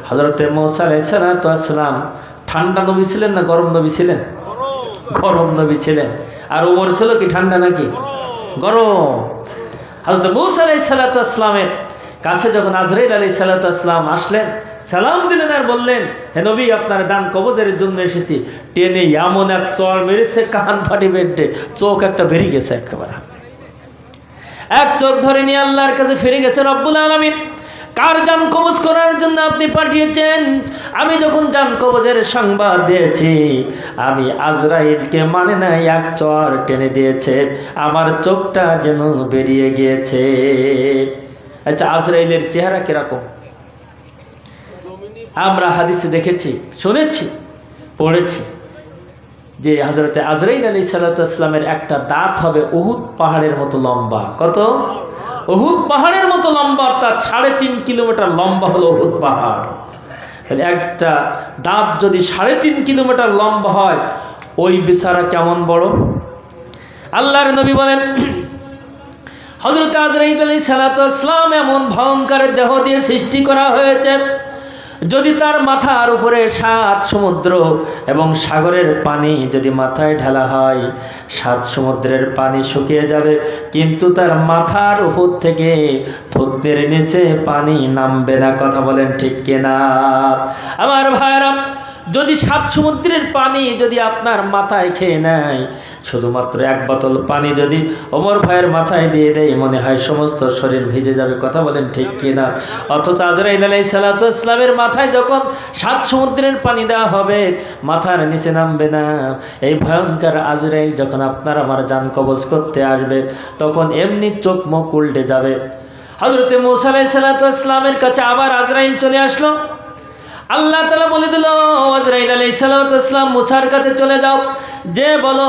Speaker 1: হযরতে মূসা আলাইহিস সালাতু ওয়াস সালাম ঠান্ডা নবী ছিলেন না গরম নবী ছিলেন? গরম নবী ছিলেন। আর ওমর ছিল কি ঠান্ডা নাকি গরম? হযরত মূসা আলাইহিস সালাতু ওয়াস সালামের কাছে যখন আজরাইল আলাইহিস সালাতু ওয়াস সালাম আসলেন, সালাম দিলেন আর বললেন, হে নবী, আপনার জান কবজের জন্য এসেছি। টেনে এমন এক চড় মেরেছে, কান ফাটি বেডে, চোখ একটা বেরিয়ে গেছে একেবারে। এক চোখ ধরে নিয়ে আল্লাহর কাছে ফিরে গেছে রব্বুল আলামিন। কার জান কবজ করার জন্য আপনি পাঠিয়েছেন? আমি যখন জান কবজের সংবাদ দিয়েছি, আমি আজরাইলকে মানে নাই, এক চড় টেনে দিয়েছে, আমার চোখটা যেন বেরিয়ে গিয়েছে। আচ্ছা, আজরাইলের চেহারা কিরকম? আমরা হাদিসে দেখেছি, শুনেছি, পড়েছি যে হযরতে আজরাইল আলাইহিস সালাতু ওয়াস সালামের একটা দাঁত হবে উহুদ পাহাড়ের মতো লম্বা। কত? উহুদ পাহাড়ের মতো লম্বা, অর্থাৎ 3.5 কিলোমিটার লম্বা হলো উহুদ পাহাড়। তাহলে একটা দাঁত যদি 3.5 কিলোমিটার লম্বা হয়, ওই বেচারা কেমন বড়? আল্লাহর নবী বলেন, হযরতে আজরাইল আলাইহিস সালাতু ওয়াস সালাম এমন ভয়ঙ্কর দেহ দিয়ে সৃষ্টি করা হয়েছে, যদি তার মাথার উপরে 7 সমুদ্র এবং সাগরের পানি যদি মাথায় ঢালা হয়, 7 সমুদ্রের পানি শুকিয়ে যাবে, কিন্তু তার মাথার উপর থেকে থুতনির নিচে পানি নামবে না। কথা বলেন ঠিক কিনা? আমার ভাইরা, যদি 7 সমুদ্রের পানি যদি আপনার মাথায় খেয়ে নেয়, শুধুমাত্র 1 বোতল পানি যদি ওমর ভাইয়ের মাথায় দিয়ে দেয়, মনে হয় সমস্ত শরীর ভিজে যাবে। কথা বলেন ঠিক কিনা? অথচ আজরাইল আলাইহিস সালাতু ওয়াস সালামের মাথায় যখন 7 সমুদ্রের পানি দেওয়া হবে, মাথার নিচে নামবে না। এই ভয়ঙ্কর আজরাইল যখন আপনার আমার জান কবজ করতে আসবে, তখন এমনি চোখ মুখ উল্টে যাবে। হযরতে মূসা আলাইহিস সালাতু ওয়াস সালামের কাছে আবার আজরাইল চলে আসলো। আল্লাহ তাআলা বলে দিল, আজরাইল আলাইহিস সালাতু ওয়াস সালাম মুসার কাছে চলে যাও, যে বলো,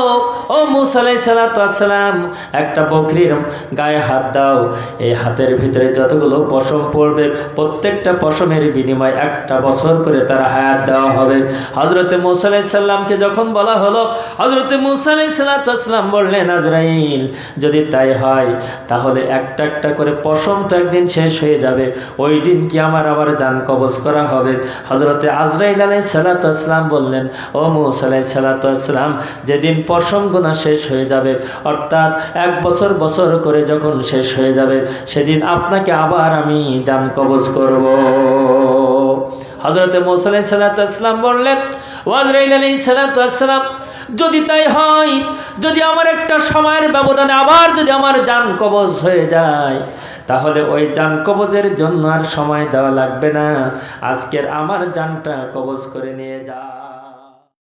Speaker 1: ও মূসা আলাইহিস সালাতু ওয়াস সালাম, একটা বকরির গায়ে হাত দাও, এই হাতের ভিতরে যতগুলো পশম পড়বে, প্রত্যেকটা পশমের বিনিময়ে 1টা বছর করে তার হায়াত দেওয়া হবে। হযরতে মূসা আলাইহিস সালামকে যখন বলা হলো, হযরতে মূসা আলাইহিস সালাতু ওয়াস সালাম বললেন, আজরাইল, যদি তাই হয় তাহলে একটা একটা করে পশম তো একদিন শেষ হয়ে যাবে, ওই দিন কি আমার আবার জান কবজ করা হবে? হযরতে আজরাইল আলাইহিস সালাতু ওয়াস সালাম বললেন, ও মূসা আলাইহিস সালাতু ওয়াস সালাম, যেদিন পশম গোনা শেষ হয়ে যাবে, অর্থাৎ 1 বছর বছর করে যখন শেষ হয়ে যাবে, সেদিন আপনাকে আবার আমি জান কবজ করব। হযরতে মূসা আলাইহিস সালাতু ওয়াস সালাম বললেন, ও আজরাইল আলাইহিস সালাতু ওয়াস সালাম, যদি তাই হয়, যদি আমার একটা সময়ের ব্যবধানে আবার যদি আমার জান কবজ হয়ে যায়, তাহলে ওই জান কবজের জন্য আর সময় দেওয়া লাগবে না, আজকের আমার জানটা কবজ করে নিয়ে যা।